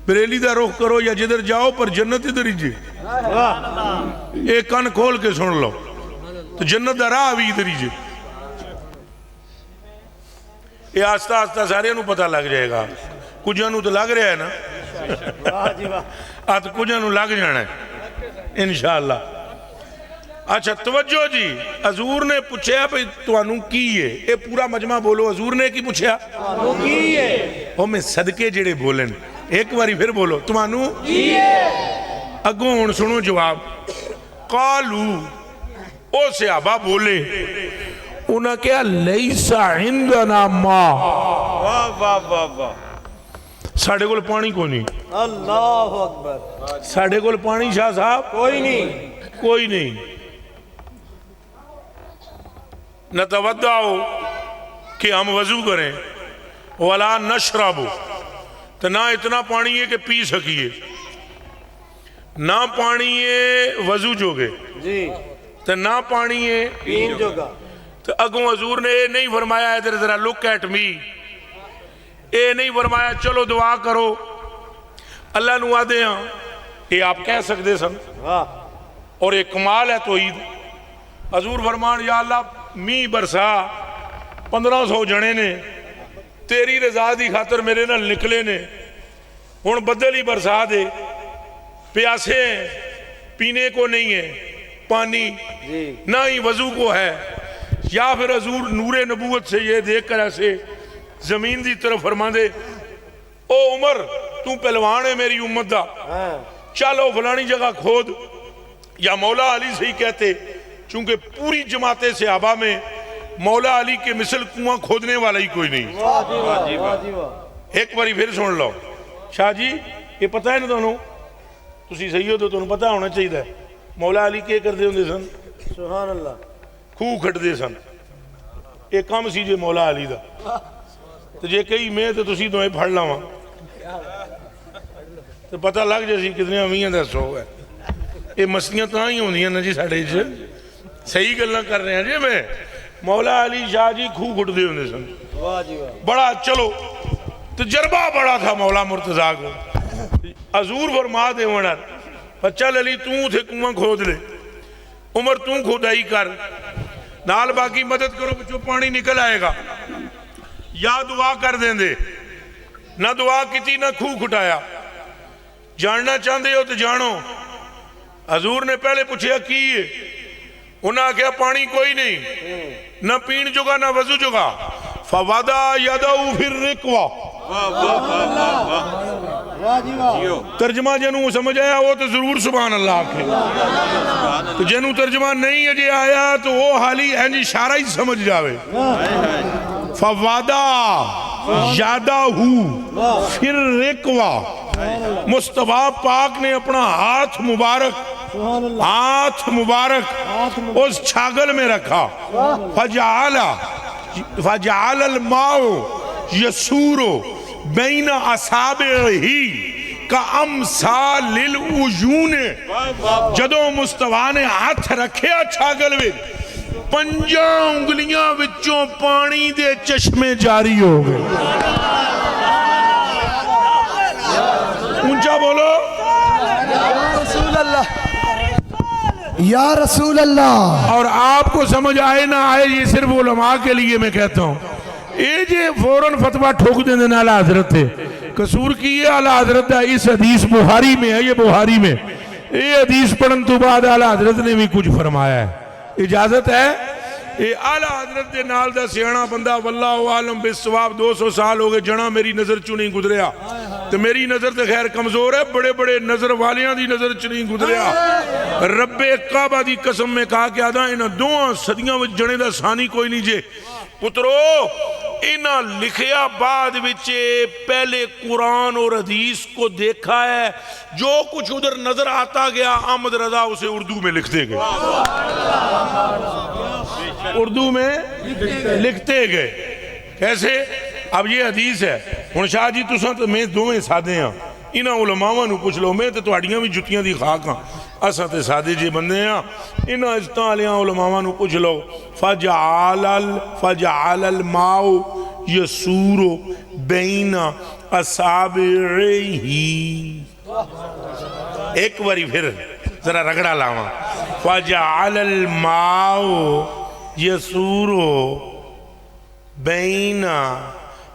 بریلی دا رخ کرو یا جدھر جاؤ پر جنت ادھر ہی جے ایک کان کھول کے سن لو تو جنت دا راہ بھی ادھر ہی جے یہ آستہ آستہ سارے نو پتہ لگ جائے گا کچھ نو تو لگ رہا ہے نا آت کچھ نو لگ جانا ہے انشاءاللہ اچھا توجہ جی حضور نے پوچھیا پہ توانوں کی ہے اے پورا مجمع بولو حضور نے کی پوچھیا وہ کی ہے وہ میں صدقے جڑے بولن ایک باری پھر بولو توانوں کی ہے اگوں ہن سنو جواب قالو او صحابہ بولے انہاں کیا لیسا عندنا ما واہ واہ واہ واہ ساڑھے کول پانی کو نہیں اللہ اکبر ساڑھے کول پانی شاہ صاحب کوئی نہیں کوئی نہیں نتودع ہو کہ ہم وضو کریں وَلَا نَشْرَبُ تو نہ اتنا پانی ہے کہ پی سکیے نہ پانی ہے وضو جو گے جی تو نہ پانی ہے پین جو گا تو اگوں حضور نے اے نہیں فرمایا ادھر ذرا لک ایٹ می اے نہیں فرمایا چلو دعا کرو اللہ نو آدھے ہاں یہ آپ کہہ سکتے سن اور ایک کمال ہے توحید حضور فرمان یا اللہ می برسا 1500 جنے نے تیری رضا دی خاطر میرے نال نکلے نے ہن بدل ہی برسا دے پیاسے ہیں پینے کو نہیں ہے پانی نہ ہی وضو کو ہے یا پھر حضور نور نبوت سے یہ دیکھ کر ایسے زمین دی طرف فرما دے او عمر تو پہلوان ہے میری امت دا چلو فلانی جگہ کھود یا مولا علی سے ہی کہتے چونکہ پوری جماعت صحابہ میں مولا علی کے مثل کنواں کھودنے والا ہی کوئی نہیں ایک باری پھر سن لو شاہ جی یہ پتہ ہے نا دونوں تسی صحیح ہو تو تنہوں پتہ ہونا چاہیے ہے مولا علی کے کر دے ہوں دے سن سبحان اللہ خوہ کھٹ دے سن ایک کام سی جے مولا علی دا تو جے کئی میں تو تسی دوئے پھڑ لاؤں تو پتہ لگ جیسی کتنے امیاں دا سو ہے یہ مسئلیاں تاں ہی ہوندیاں نا جی ساڑھے جے صحیح گلنا کر رہے ہیں جی میں مولا علی شاہ جی خوہ کھٹ دے ہوندے سن بڑا چلو تجربہ بڑا تھا مولا مرتضیٰ کو حضور فرما دے ونر چل علی تو تھے کنواں کھود لے عمر تو کھودائی کر نال باقی مدد کرو بچو پانی نکل آئے گا یا دعا کر دیں دے، نہ دعا کی نہ کھو کھٹایا. جاننا چاہتے ہو تو جانو. حضور نے پہلے پوچھا کی ہے، انہاں آخیا پانی کوئی نہیں، نہ پین جگا نہ وضو جگا. فوضع یدہ فی الرکوہ. ترجمہ جنوں سمجھ آیا وہ تو ضرور سبحان اللہ آکھے. تو جنوں ترجمہ نہیں اجے آیا تو وہ حالی اینج اشارہ ہی سمجھ جاوے. فوضع یدہ فی الرکوہ. مصطفیٰ پاک نے اپنا ہاتھ مبارک اس چھاگل میں رکھا. فجعل الماء یسور بین اصابعہ کامثال العیون. جدوں مصطفیٰ نے ہاتھ رکھیا چھاگل میں، 5 انگلیاں وچوں پانی دے چشمے جاری ہو گئے. اونچا بولو یا رسول اللہ. اور آپ کو سمجھ آئے نہ آئے یہ صرف علماء کے لیے میں کہتا ہوں. یہ جے فوراً فتوہ ٹھوک دیں دینا اعلیٰ حضرت ہے قصور کی یہ اعلیٰ حضرت ہے. اس حدیث بخاری میں ہے، یہ بخاری میں یہ حدیث پڑھن تو بعد اعلیٰ حضرت نے بھی کچھ فرمایا ہے. اجازت ہے. یہ اعلیٰ حضرت دے نال دا سیانا بندہ واللہ عالم بالصواب 200 سال ہو گئے جنا میری نظر چوں نہیں گزریا. تو میری نظر تو خیر کمزور ہے، بڑے بڑے نظر والیاں دی نظر چ نہیں گزریا. رب کعبہ دی قسم میں کہا کہ آدھا انہاں 2 صدیاں وچ جنے دا ثانی کوئی نہیں جے. پترو انہاں لکھیا بعد وچے پہلے قرآن اور حدیث کو دیکھا ہے، جو کچھ ادھر نظر آتا گیا احمد رضا اسے اردو میں لکھتے گئے. اردو میں لکھتے گئے. کیسے؟ اب یہ حدیث ہے. ہن شاہ جی تساں تو میں دوویں سادے ہاں، انہاں علماء نو پوچھ لو، میں تے تہاڈیاں بھی جتیاں دی خاک ہاں، اساں تے سادے جے بندے ہاں. انہاں عزتاں والیاں علماء نو پوچھ لو. فجعل الماء یسور بین اصابعہ. ایک باری پھر ذرا رگڑا لاواں. فجعل الماء یسور بین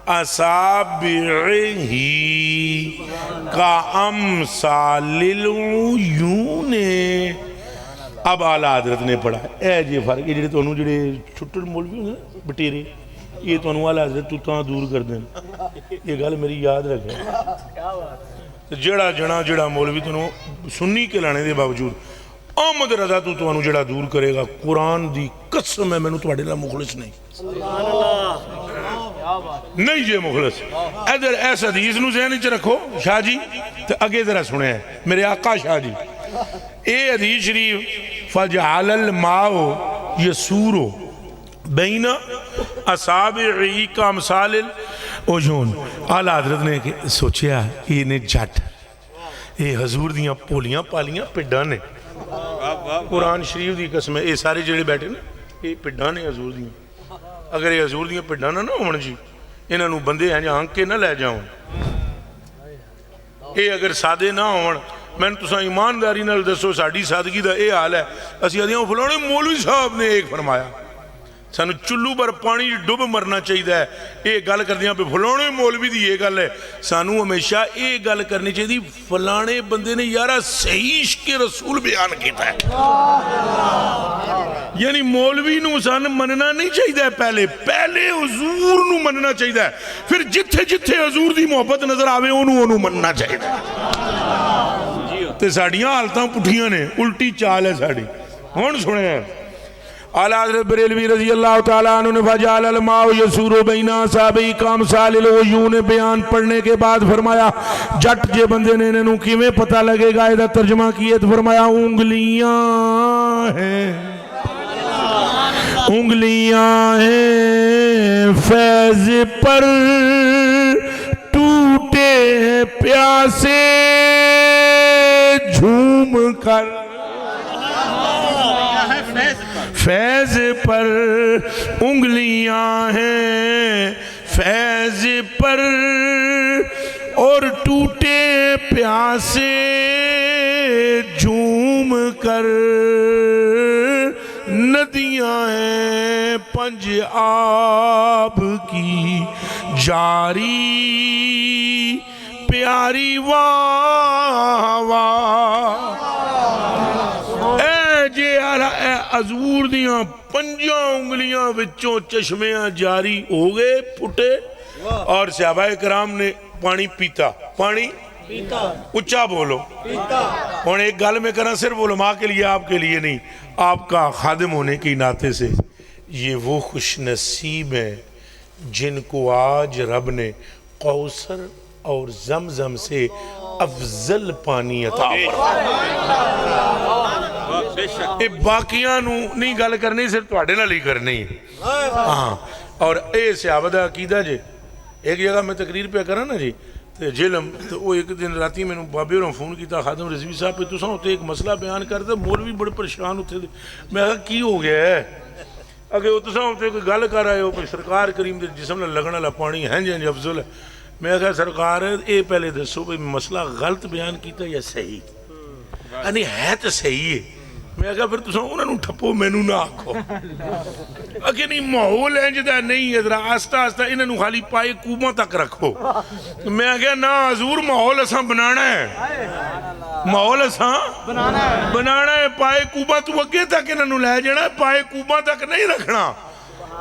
اصابعہ کامثال العیون. اب اعلیٰ حضرت نے پڑھا اے جی فرق یہ جڑے تانوں جڑے چھٹڑ مولوی ہوندے نا بٹیرے، یہ تانوں اعلیٰ حضرت تو تاں دور کر دین. یہ گل میری یاد رکھیں. جڑا مولوی تانوں سنی کے لانے دے باوجود احمد رضا تو تانوں جڑا دور کرے گا، قرآن دی قسم ہے مینوں تہاڈے نال مخلص نہیں جے مخلص. ادھر ایس حدیث نو ذہن وچ رکھو شاہ جی. تو اگے ذرا سنے میرے آقا شاہ جی اے حدیث شریف فجعل الماء یسور بین اصابعہ کامثال العیون. اعلیٰ حضرت نے سوچیا یہ نے جٹ یہ حضور دیاں پولیاں پالیاں پڈاں نے. قرآن شریف دی قسم ہے یہ سارے جڑے بیٹھے نا یہ پڈاں نے حضور دیاں. اگر یہ حضور دیاں پڈاں نہ ہون جی انہاں نو بندے ہیں آنکھ کے نہ لے جاؤں. یہ اگر سادے نہ ہون میں نے تساں ایمانداری نال دسو ساڈی سادگی دا اے حال ہے. اسی آدھیاں فلانے مولوی صاحب نے ایک فرمایا سانو چلو پر پانی ڈب مرنا چاہیے ہے. یہ گل کردیاں پہ فلانے مولوی دی یہ گل ہے. سانو ہمیشہ یہ گل کرنی چاہیے فلانے بندے نے یارا صحیح عشق رسول بیان کیتا ہے. یعنی مولوی نو سان مننا نہیں چاہیے، پہلے حضور نو مننا چاہیے، پھر جتھے جتھے حضور دی محبت نظر آوے انہوں مننا چاہیے. تے ساڑیاں حالتاں پٹھیاں نے، الٹی چال ہے ساڑی. ہون سنے ہیں اعلیٰ حضرت بریلوی رضی اللہ تعالیٰ عنہ نے فجعل الماء یسور بین اصابعہ کامثال العیون بیان پڑھنے کے بعد فرمایا جٹ جے بندے نے انہوں کیویں پتہ لگے گا. ادھر ترجمہ کیے تو فرمایا انگلیاں ہیں فیض پر ٹوٹے پیاسے جھوم کر. فیض پر انگلیاں ہیں فیض پر اور ٹوٹے پیاسے جھوم کر. ندیاں ہیں پنج آب کی جاری پیاری واہ واہ اے جے اے حضور دیاں پنجاں انگلیاں وچوں چشمیاں جاری ہو گئے پھٹے اور صحابہ کرام نے پانی پیتا پانی اچھا بولو اور ایک گل میں کرنا صرف علماء کے لیے آپ کے لیے نہیں آپ کا خادم ہونے کی ناطے سے یہ وہ خوش نصیب ہیں جن کو آج رب نے کوثر اور زمزم سے افضل پانی عطا فرمایا باقیاں نو نہیں گل کرنی صرف تواڈے نال ہی کرنی ہاں اور اے صحابہ دا عقیدہ جی ایک جگہ میں تقریر پہ کرا نا جی جلم تو وہ ایک دن راتی میں بابے اور فون کیتا خادم رضوی صاحب پہ تساں ہوتے ایک مسئلہ بیان کرتے مولوی بڑے پریشان ہوتے تھے میں کہا کی ہو گیا ہے اگر وہ تساں ہوتے کوئی گل کر رہے ہو کہ سرکار کریم دے جسم نے لگنے والا پانی ہے جی افضل ہے میں کہا سرکار اے پہلے دسو بھئی مسئلہ غلط بیان کیتا یا صحیح یعنی ہے تو صحیح ہے میں کہا پھر تساں انہوں نے ٹھپو مینوں نہ آکھو اگر نہیں ماحول ہے جدا نہیں ہے ذرا آستہ آستہ انہوں نے خالی پائے کوباں تک رکھو میں کہا نا حضور ماحول اساں بنانا ہے ماحول اساں بنانا ہے پائے کوباں تو اگے تک انہوں نے لے جانا ہے پائے کوباں تک نہیں رکھنا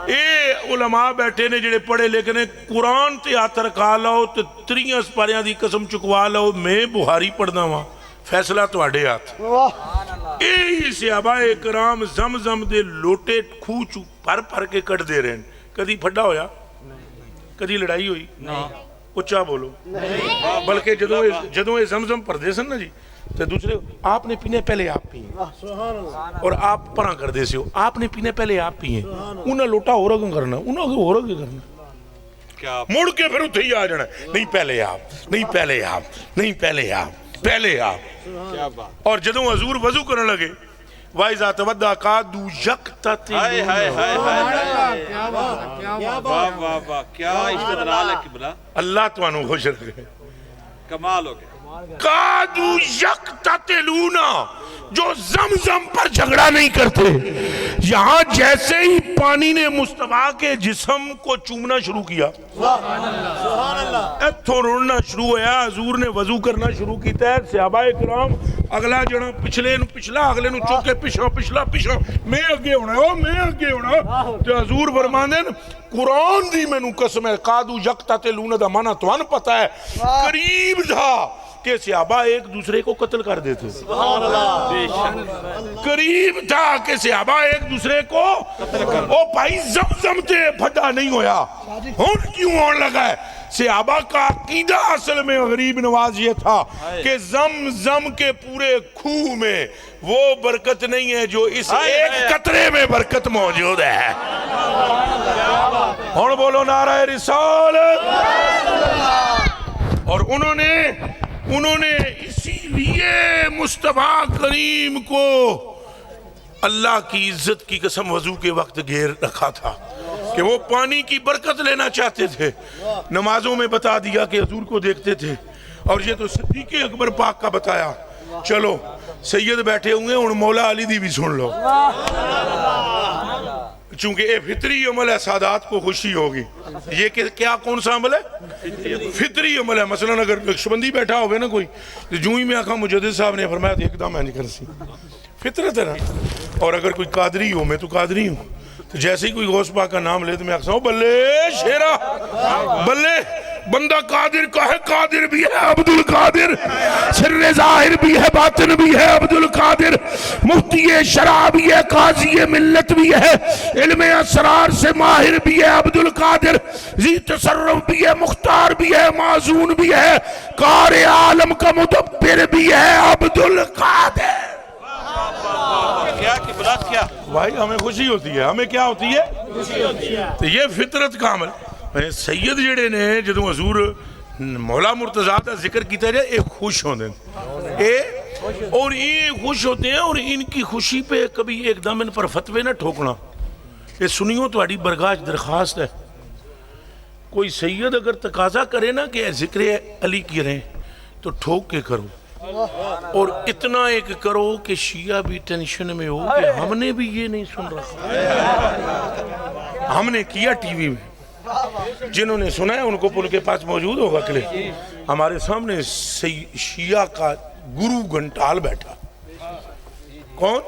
اے علماء بیٹھے نے جڑے پڑھے لیکن قرآن تے ہاتھ رکھا لاؤ تے 30 سپاریاں دی قسم چکوا لاؤ میں بہاری پڑھنا ہوں فیصلہ تو آڑے ہاتھ اے صحابہ کرام زمزم دے لوٹے کھوچ پر پر کے کٹ دے رہے ہیں کدی پھڈا ہویا کدی لڑائی ہوئی اچھا بولو بلکہ جدوں اے زمزم پردے سن نا جی تو دوسرے آپ نے پینے پہلے آپ پیئیں اور آپ پران کر دے سے ہو آپ نے پینے پہلے آپ پیئیں انہاں لوٹا ہو رہا کرنا انہاں ہو رہا کرنا مڑ کے پھر اتھے ہی آ جانا نہیں پہلے آپ نہیں پہلے آپ نہیں پہلے آپ پہلے آپ اور جدوں حضور وضو کرنے لگے وَإِذَا تَوَدَّعَ قَعَدُوا يَقْتَتِلُونَ کیا استدلال ہے قبلہ اللہ توانو خوش رکھے کمال ہو گیا قَعَدُوا يَقْتَتِلُونَ جو زمزم پر جھگڑا نہیں کرتے یہاں جیسے ہی پانی نے مصطفیٰ کے جسم کو چومنا شروع کیا ایتھوں روڑنا شروع ہوا حضور نے وضو کرنا شروع کیتا ہے صحابہ کرام اگلا جنا پچھلے نو پچھلا اگلے نو چوک کے پچھا پچھلا پچھا میں اگے ہونا ہے میں اگے ہونا تو حضور فرماندے قرآن دی میں نو قسم ہے قادو یقتتلون دا معنی توان پتہ ہے قریب تھا کہ صحابہ ایک دوسرے کو قتل کر دیتے قریب تھا کہ صحابہ ایک دوسرے کو او بھائی زمزم تے پھڈا نہیں ہویا ہون کیوں ہون لگا ہے صحابہ کا عقیدہ اصل میں غریب نواز یہ تھا کہ زمزم کے پورے کھوہ میں وہ برکت نہیں ہے جو اس ایک قطرے میں برکت موجود ہے ہون بولو نعرہ رسالت اور انہوں نے اسی لیے مصطفیٰ کریم کو اللہ کی عزت کی قسم وضو کے وقت گھیر رکھا تھا کہ وہ پانی کی برکت لینا چاہتے تھے نمازوں میں بتا دیا کہ حضور کو دیکھتے تھے اور یہ تو صدیق اکبر پاک کا بتایا چلو سید بیٹھے ہوئے ان مولا علی دی بھی سن لو چونکہ اے فطری عمل ہے سادات کو خوشی ہوگی یہ کیا کون سا عمل ہے فطری عمل ہے مثلا اگر نقشبندی بیٹھا ہوگا نا کوئی جو ہی میں آخا مجدد صاحب نے فرمایا ایک دم میں نہیں کر سی فطرت ہے نا اور اگر کوئی قادری ہو میں تو قادری ہوں تو جیسے ہی کوئی غوث پاک کا نام لے تو میں آخسا ہوں بلے شیرہ بلے بندہ قادر کا ہے قادر بھی ہے عبدالقادر سر ظاہر بھی ہے باطن بھی ہے عبدالقادر مفتی شرع بھی ہے قاضی ملت بھی ہے علم اسرار سے ماہر بھی ہے عبدالقادر ذی تصرف بھی ہے مختار بھی ہے معزون بھی ہے کار عالم کا مدبر بھی ہے عبدالقادر کیا کی بلاد کیا بھائی ہمیں خوشی ہوتی ہے ہمیں کیا ہوتی ہے تو یہ فطرت کا عمل سید جڑے نے جدوں حضور مولا مرتضیٰ کا ذکر کیتا جائے ایک خوش ہوتے ہیں اور یہ خوش ہوتے ہیں اور ان کی خوشی پہ کبھی ایک دم ان پر فتوے نہ ٹھوکنا یہ سنیوں تو اڑی برگاہ درخواست ہے کوئی سید اگر تقاضا کرے نا کہ ذکر علی کی رہیں تو ٹھوک کے کرو اور اتنا ایک کرو کہ شیعہ بھی ٹینشن میں ہو کہ ہم نے بھی یہ نہیں سن رکھا ہم نے کیا ٹی وی میں جنہوں نے سنا ہے ان کو ان کے پاس موجود ہوگا کلپ. ہمارے سامنے شیعہ کا گرو گھنٹال بیٹھا. کون؟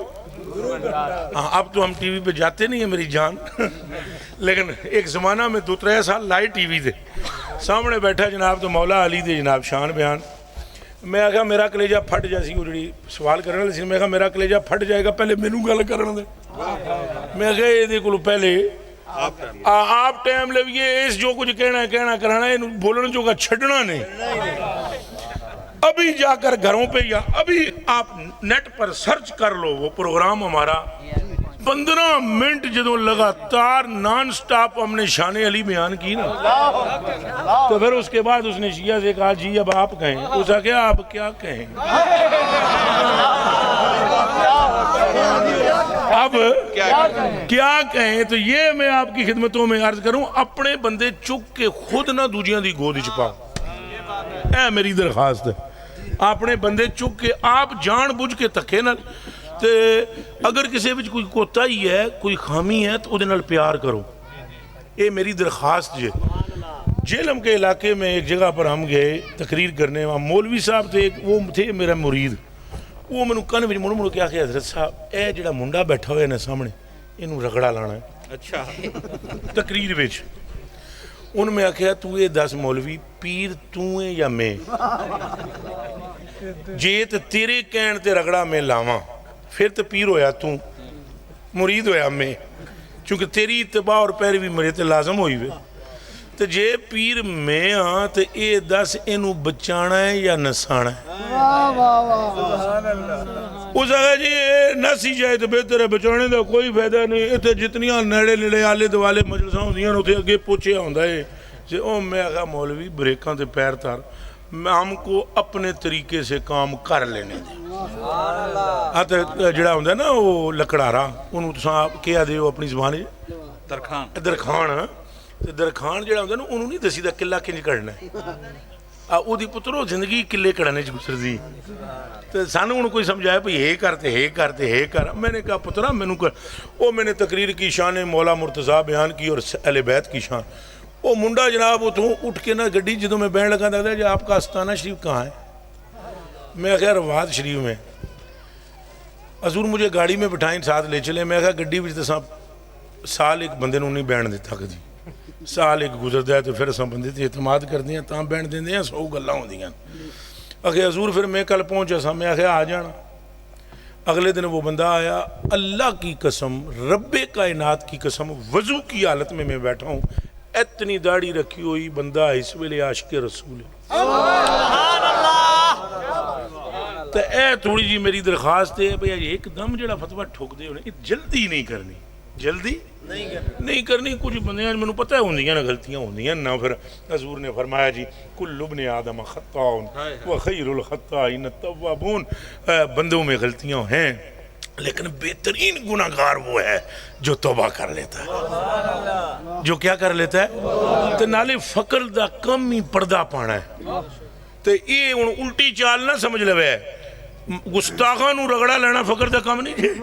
ہاں اب تو ہم ٹی وی پہ جاتے نہیں ہیں میری جان لیکن ایک زمانہ میں 2-3 سال لائے ٹی وی تھے. سامنے بیٹھا جناب تو مولا علی دے جناب شان بیان. میں آگا میرا کلیجہ پھٹ جائے سی وہ جڑی سوال کرنے لے سی. میں آگا میرا کلیجہ پھٹ جائے گا پہلے مینوں گل کرن دے. میں آگا یہ دے کلو پہلے آپ ٹائم لویے اس جو کچھ کہنا کرانا ہے بولنے جو کا چھڑنا نہیں. ابھی جا کر گھروں پہ یا ابھی آپ نیٹ پر سرچ کر لو وہ پروگرام ہمارا 15 منٹ جدوں لگاتار نان سٹاپ ہم نے شان علی بیان کی نا. تو پھر اس کے بعد اس نے شیعہ سے کہا جی اب آپ کہیں. اس نے کہا آپ کیا کہیں اب کیا کہیں. تو یہ میں آپ کی خدمتوں میں عرض کروں اپنے بندے چک کے خود نہ دوجیاں دی گود وچ پاؤ. اے میری درخواست ہے اپنے بندے چک کے آپ جان بوجھ کے تکے نہ. تے اگر کسی وچ کوئی کوتاہی ہے کوئی خامی ہے تو اودے نال پیار کرو. اے میری درخواست جے. جیلم کے علاقے میں ایک جگہ پر ہم گئے تقریر کرنے. مولوی صاحب تھے وہ تھے میرا مرید. وہ میں کن وچ مڑ کے آخیا حضرت صاحب اے جڑا منڈا بیٹھا ہوئے نا سامنے اینوں رگڑا لانا ہے. اچھا تقریر وچ ان میں آخیا تو یہ دس مولوی پیر تو ہے یا میں؟ جے تے تیرے کہن تے رگڑا میں لاواں پھر تے پیر ہویا تو مرید ہویا میں چونکہ تیری اتباع اور پیروی میرے تے لازم ہوئی وے. تے جے پیر میں ہاں تے اے دس اینو بچانا ہے یا نسانا ہے؟ اس آگا جی نسی جائے تو بہتر ہے بچانے دا کوئی فائدہ نہیں. اتنے جتنیاں نیڑے نیڑے آلے دوالے مجلساں ہوندیاں اتنے اگے پوچھے ہوندا ہے جی او میں آگا مولوی بریکاں تے پیر تار ہم کو اپنے طریقے سے کام کر لینے دیں. جڑا ہوندا ہے نا وہ لکڑارا انہوں تساں کیا دے ہو اپنی زبان درخان. درخان جڑا ہوندا ہے نا انہوں نہیں دسی دا قلعہ کنج کرنا ہے. او دی پترو زندگی قلعے کڑھنے چ گزر دی. تو سانوں انہوں کوئی سمجھایا بھئی ہے کر. میں نے کہا پترا میں نے کر. او میں نے تقریر کی شان مولا مرتضیٰ بیان کی اور اہل بیت کی شان. او منڈا جناب اتوں اٹھ کے نا گڈی جدوں میں بہن لگا دے جی آپ کا آستانہ شریف کہاں ہے؟ میں کہا رواد شریف میں. حضور مجھے گاڑی میں بٹھائیں ساتھ لے چلے. میں کہا گڈی وچ تساں سال ایک بندے نوں نہیں بہن دیتا کدی. سال ایک گزردا ہے تو پھر اساں بندے تے اعتماد کردے ہیں تاں بہن دیندے ہیں 100 گلاں ہوندیاں. اگے حضور پھر میں کل پہنچا سا. میں آخیا آ جانا. اگلے دن وہ بندہ آیا. اللہ کی قسم رب کائنات کی قسم وضو کی حالت میں بیٹھا ہوں اتنی داڑھی رکھی ہوئی بندہ اس ویلے عاشق رسول ہے. تو اے تھوڑی جی میری درخواست ہے بھئی ایک دم جڑا فتویٰ ٹھوک دے ہونے جلدی نہیں کرنی. جلدی نہیں کرنی. کچھ بندیاں میں پتہ ہوندیاں نا غلطیاں ہوندیاں نا. پھر حضور نے فرمایا جی کل ابن آدم خطاؤن وخیر الخطائین التوابون. بندوں میں غلطیاں ہیں لیکن بہترین گناہگار وہ ہے جو توبہ کر لیتا ہے. جو کیا کر لیتا ہے؟ تو نالے فقر دا کم ہی پردہ پانا ہے. تو یہ الٹی چال نہ سمجھ لوے. گستاخاں نو رگڑا لینا فقر دا کام نہیں ہے.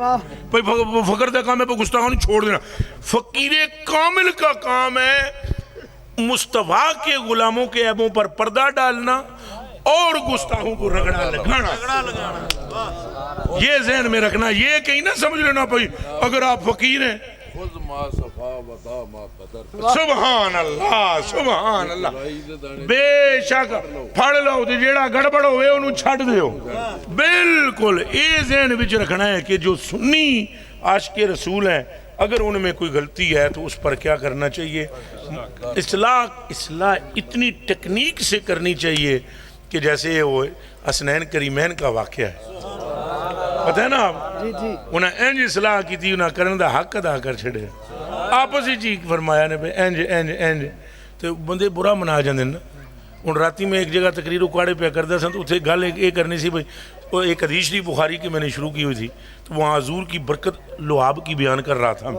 فقر دا کام ہے پر گستاخاں نو چھوڑ دینا. فقیر کامل کا کام ہے مصطفیٰ کے غلاموں کے عیبوں پر پردہ ڈالنا اور گستاخوں کو رگڑا لگانا. یہ ذہن میں رکھنا. یہ کہیں نہ سمجھ لینا پئی اگر آپ فقیر ہیں سبحان اللہ سبحان اللہ بے شک پھڑ لو تے جیڑا گڑبڑ ہوئے انہوں چھڑ دیو. بالکل یہ ذہن وچ رکھنا ہے کہ جو سنی عاشق رسول ہیں اگر ان میں کوئی غلطی ہے تو اس پر کیا کرنا چاہیے؟ اصلاح اتنی ٹیکنیک سے کرنی چاہیے کہ جیسے وہ حسنین کریمین کا واقعہ ہے. پتہ ہے نا آپ انہیں انج اصلاح کی تھی انہیں کرنے دا حق ادا کر چھڑے. آپس ہی چیک فرمایا نے انج تو بندے برا منا جاندے نا. ان راتی میں ایک جگہ تقریر اکاڑے پہ کردا سن تو اتنے گل ایک کرنی سی بھائی وہ ایک حدیث شریف بخاری کی میں نے شروع کی ہوئی تھی تو وہاں حضور کی برکت لعاب کی بیان کر رہا تھا.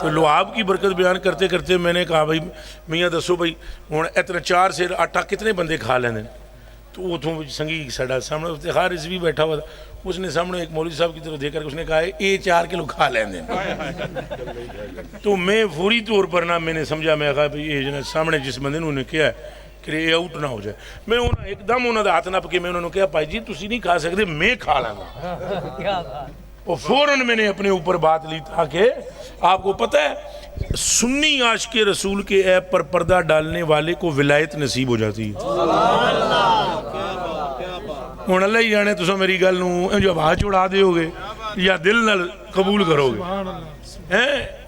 تو لعاب کی برکت بیان کرتے کرتے میں نے کہا بھائی میاں دسو بھائی ہوں اتنا 4 سیر آٹا کتنے بندے کھا لیندے؟ تو اتوں سنگھی ساڈا سامنے افتخار رضوی بیٹھا ہوا تھا، اس نے سامنے ایک مولوی صاحب کی طرف دیکھ کر اس نے کہا یہ 4 کلو کھا لیں دیں. تو میں فوری طور پر نہ میں نے سمجھا، میں کہا بھائی یہ سامنے جس بندے نے انہیں کیا ہے کہ یہ آؤٹ نہ ہو جائے. میں ایک دم انہوں نے ہاتھ نپ کے میں انہوں نے کہا بھائی جی تسی نہیں کھا سکتے، میں کھا لیں گا. اور فوراً میں نے اپنے اوپر بات لی تاکہ آپ کو پتہ ہے سنی عاشق رسول کے عیب پر پردہ ڈالنے والے کو ولایت نصیب ہو جاتی ہے. ہوں اللہ ہی جانے تو میری گل نوں جو آواز اڑا دے ہوگے یا دل نال قبول کرو گے.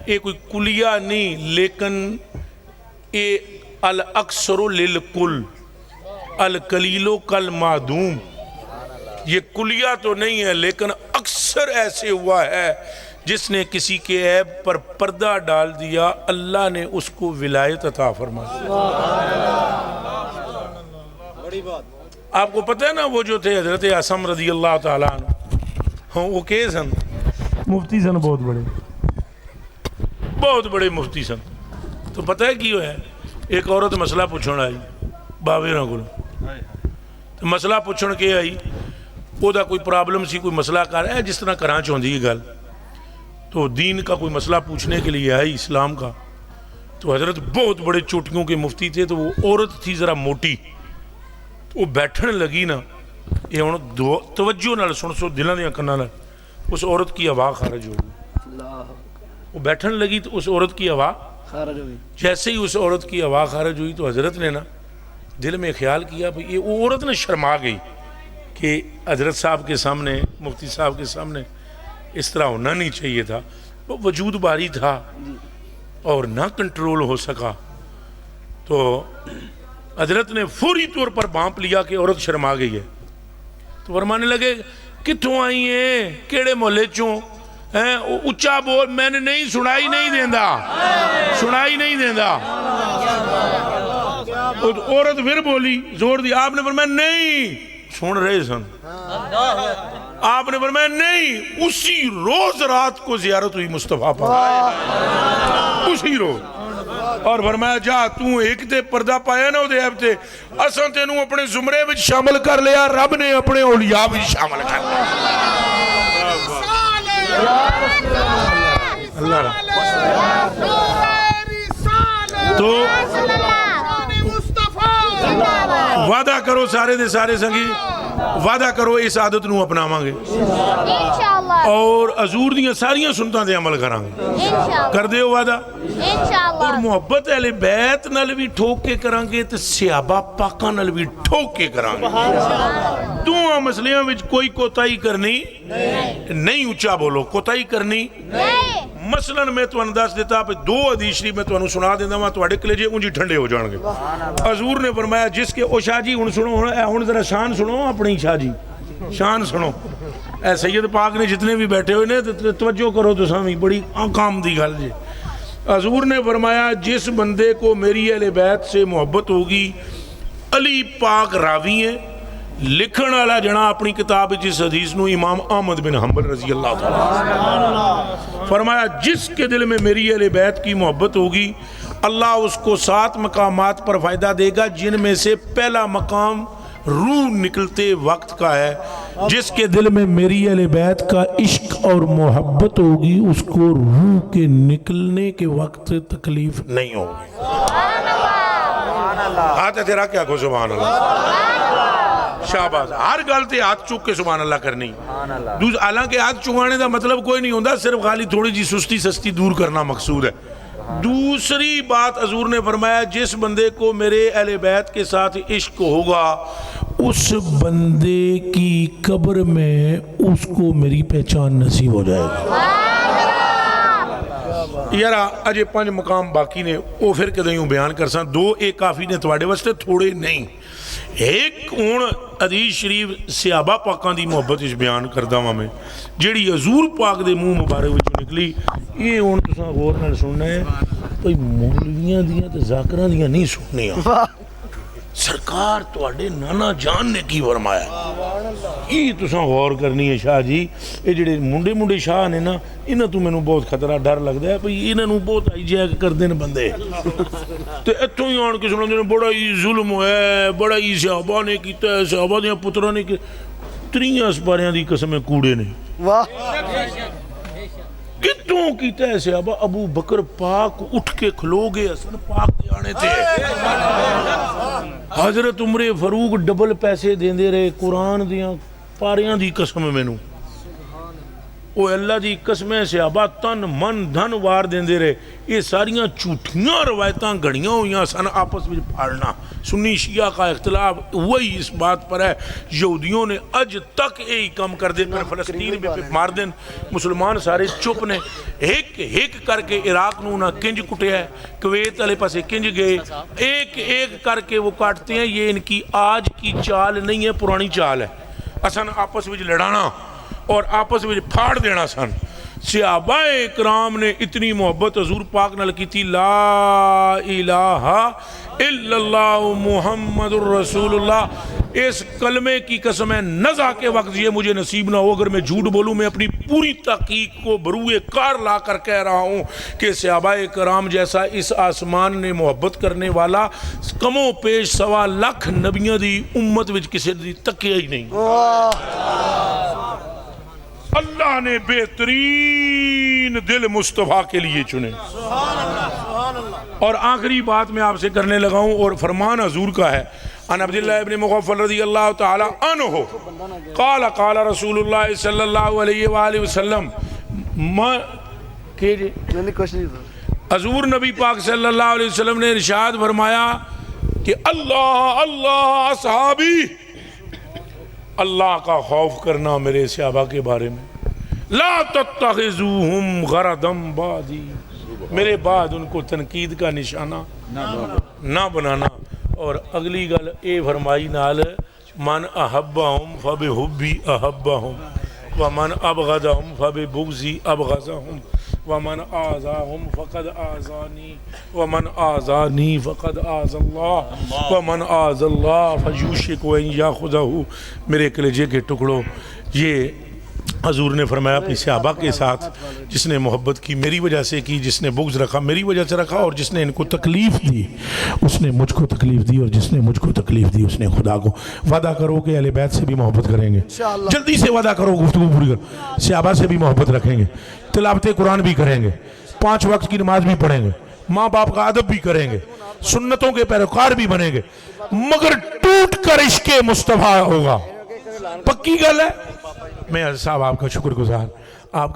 یہ کوئی کلیہ نہیں، لیکن یہ الاکثر للکل القلیل کل معدوم. یہ کلیہ تو نہیں ہے لیکن اکثر ایسے ہوا ہے جس نے کسی کے عیب پر پردہ ڈال دیا، اللہ نے اس کو ولایت عطا فرمائی. آپ کو پتہ ہے نا وہ جو تھے حضرت عاصم رضی اللہ تعالیٰ عنہ، ہاں وہ کے سن مفتی سن، بہت بڑے مفتی سن. تو پتہ ہے کی ہوا ہے، ایک عورت مسئلہ پوچھن آئی باویراں کو. تو مسئلہ پوچھن کے آئی، وہ دا کوئی پرابلم سی، کوئی مسئلہ کر ہے جس طرح کراں چاہندی یہ گل. تو دین کا کوئی مسئلہ پوچھنے کے لیے آئی، اسلام کا. تو حضرت بہت بڑے چوٹیوں کے مفتی تھے. تو وہ عورت تھی ذرا موٹی، تو وہ بیٹھن لگی نا، یہ ہوں توجہ نال سن سو دلاں دیاں کناں نال، اس عورت کی آواز خارج ہو گئی. وہ بیٹھن لگی تو اس عورت کی آواز خارج ہوئی. جیسے ہی اس عورت کی آواز خارج ہوئی تو حضرت نے نا دل میں خیال کیا بھئی یہ وہ عورت نے شرما گئی کہ حضرت صاحب کے سامنے، مفتی صاحب کے سامنے اس طرح ہونا نہیں چاہیے تھا. وہ وجود باری تھا اور نہ کنٹرول ہو سکا. تو حضرت نے فوری طور پر بانپ لیا کہ عورت شرما گئی ہے. تو فرمانے لگے کتوں آئی ہیں، کیڑے محلے چوں ہیں، اچھا بول، میں نے نہیں سنائی نہیں دیندہ، سنائی نہیں دیندہ. عورت پھر بولی زور دی. آپ نے فرمایا نہیں، سن رہے سن. آپ نے فرمایا نہیں. اسی روز رات کو زیارت ہوئی مصطفیٰ پاک، اسی روز. اور فرمایا جا تو ایک تے پردہ پایا نا دے عیب تے، اساں تینوں اپنے زمرے وچ شامل کر لیا، رب نے اپنے اولیاء وچ شامل کر لیا. اللہ تو وعدہ کرو سارے دے سارے سنگی، وعدہ کرو اس عادت نو اپناواں گے اور حضور دیاں ساریاں سنتاں دے عمل کراں گے. کر دیو وعدہ. اور محبت اہل بیت نال بھی ٹھوک کے کراں گے تے صحابہ پاکاں نال بھی ٹھوک کے کراں گے. دوہاں مسئلیاں وچ کوئی کوتاہی کرنی نہیں. اچھا بولو، کوتاہی کرنی مثلا میں تو انداز دیتا پہ 2 حدیث شریف میں تو سنا دینا وہاں تو کلیجے انجی ٹھنڈے ہو جان گے. حضور نے فرمایا جس کے او شاہ جی ہن سنو، ہن ذرا شان سنو اپنی شاہ جی، شان سنو. اے سید پاک نے جتنے بھی بیٹھے ہوئے نے توجہ کرو تو سامیں بڑی کام دی گل جی. حضور نے فرمایا جس بندے کو میری اہل بیت سے محبت ہوگی، علی پاک راوی ہیں، لکھن والا جنا اپنی کتاب جس حدیث نو امام احمد بن حنبل رضی اللہ تعالیٰ. فرمایا جس کے دل میں میری اہل بیت کی محبت ہوگی، اللہ اس کو 7 مقامات پر فائدہ دے گا، جن میں سے پہلا مقام روح نکلتے وقت کا ہے. جس کے دل میں میری اہل بیت کا عشق اور محبت ہوگی، اس کو روح کے نکلنے کے وقت تکلیف نہیں ہوگی. ہاتھ تیرا کیا کو سبحان اللہ، شاباز. ہر گل تے ہاتھ چک کے سبحان اللہ کرنی. حالانکہ ہاتھ چکانے دا مطلب کوئی نہیں ہوتا، صرف خالی تھوڑی جی سستی سستی دور کرنا مقصود ہے. دوسری بات حضور نے فرمایا جس بندے کو میرے اہل بیت کے ساتھ عشق ہوگا، اس بندے کی قبر میں اس کو میری پہچان نصیب ہو جائے گی. یارا اجے 5 مقام باقی نے، وہ پھر کدیوں بیان کرساں. 2 ایک کافی نے تواڈے واسطے، تھوڑے نہیں. ایک ہون حدیث شریف صحابہ پاکاں دی محبت اس بیان کردہ ہاں میں، جیڑی حضور پاک دے منہ مبارک وچوں نکلی. یہ ہون تساں غور نال سننا ہے، کوئی مولویاں دیاں تے ذاکراں دیاں نہیں سننیاں. سرکار تواڈے نانا جان نے کی فرمایا. یہ تساں غور کرنی ہے شاہ جی. یہ جڑے منڈے شاہ نے نا انہاں تو مینوں بہت خطرہ ڈر لگدا ہے بھئی انہاں نوں بہت آئی جیک کردے نے بندے تے ایتھوں ہی آن کے سناندے نے بڑا ہی ظلم ہویا ہے, بڑا ہی صحابہ نے کیتا ہے, صحابہ دیاں پتراں نے کی 3 سپاریاں دی قسمیں کوڑے نے. واہ کتوں کیتا ہے صحابہ؟ ابو بکر پاک اٹھ کے کھلو گئے, حسن پاک دے آنے تھے, حضرت عمر فاروق ڈبل پیسے دیندے رہے قرآن دیاں پاریاں دی قسم مینوں. او اللہ دی قسمیں صحابہ تن من دھن وار دیندے رہے. یہ ساریاں جھوٹیاں روایتاں گھڑیاں ہوئیاں سن آپس میں پھاڑنا. سنی شیعہ کا اختلاف وہی اس بات پر ہے, یہودیوں نے اج تک یہی کم کر دے کر فلسطین میں مار دین, مسلمان سارے چپ نے. ایک کر کے عراق نو نہ کنج کٹیا ہے, کویت والے پاسے کنج گئے, ایک کر کے وہ کاٹتے ہیں. یہ ان کی آج کی چال نہیں ہے, پرانی چال ہے. اسن آپس میں لڑانا اور آپس میں پھاڑ دینا سن. صحابہ اکرام نے اتنی محبت حضور پاک نال کی تھی, لا الہ الا اللہ محمد الرسول اللہ. اس کلمے کی قسم ہے نزا کے وقت یہ مجھے نصیب نہ ہو اگر میں جھوٹ بولوں. میں اپنی پوری تحقیق کو بروئے کار لا کر کہہ رہا ہوں کہ صحابہ کرام جیسا اس آسمان نے محبت کرنے والا کم و پیش 1.25 لاکھ نبیوں دی امت وچ کسی دی تکیا ہی نہیں. اللہ نے بہترین دل مصطفیٰ کے لیے چنے. اور آخری بات میں آپ سے کرنے لگا ہوں اور فرمان حضور کا ہے. ان عبداللہ ابن مغفل رضی اللہ تعالی عنہ قال رسول اللہ صلی اللہ علیہ وآلہ وسلم, حضور نبی پاک صلی اللہ علیہ وسلم نے ارشاد فرمایا کہ اللہ اصحابی, اللہ کا خوف کرنا میرے صحابہ کے بارے میں. لا تتخذوہم غرضا بعدی, میرے بعد ان کو تنقید کا نشانہ نہ بنانا. اور اگلی گل اے فرمائی نال, من احبہم فبحبی احبہم ومن ابغضہم فببغضی ابغضہم ومن آذاہم فقد آذانی ومن آذانی فقد آذ اللہ ومن آذ اللہ فیوشک ان یاخذہ. میرے کلیجے کے ٹکڑوں, یہ حضور نے فرمایا اپنی صحابہ کے ساتھ, جس نے محبت کی میری وجہ سے کی, جس نے بغض رکھا میری وجہ سے رکھا, اور جس نے ان کو تکلیف دی اس نے مجھ کو تکلیف دی, اور جس نے مجھ کو تکلیف دی اس نے خدا کو. وعدہ کرو کہ اہل بیت سے بھی محبت کریں گے, جلدی سے وعدہ کرو, گفتگو پوری کرو. صحابہ سے بھی محبت رکھیں گے, تلاوت قرآن بھی کریں گے, 5 وقت کی نماز بھی پڑھیں گے, ماں باپ کا ادب بھی کریں گے, سنتوں کے پیروکار بھی بنیں گے, مگر ٹوٹ کر عشق مصطفیٰ ہوگا. پکی گل ہے. میں صاحب آپ کا شکر گزار, آپ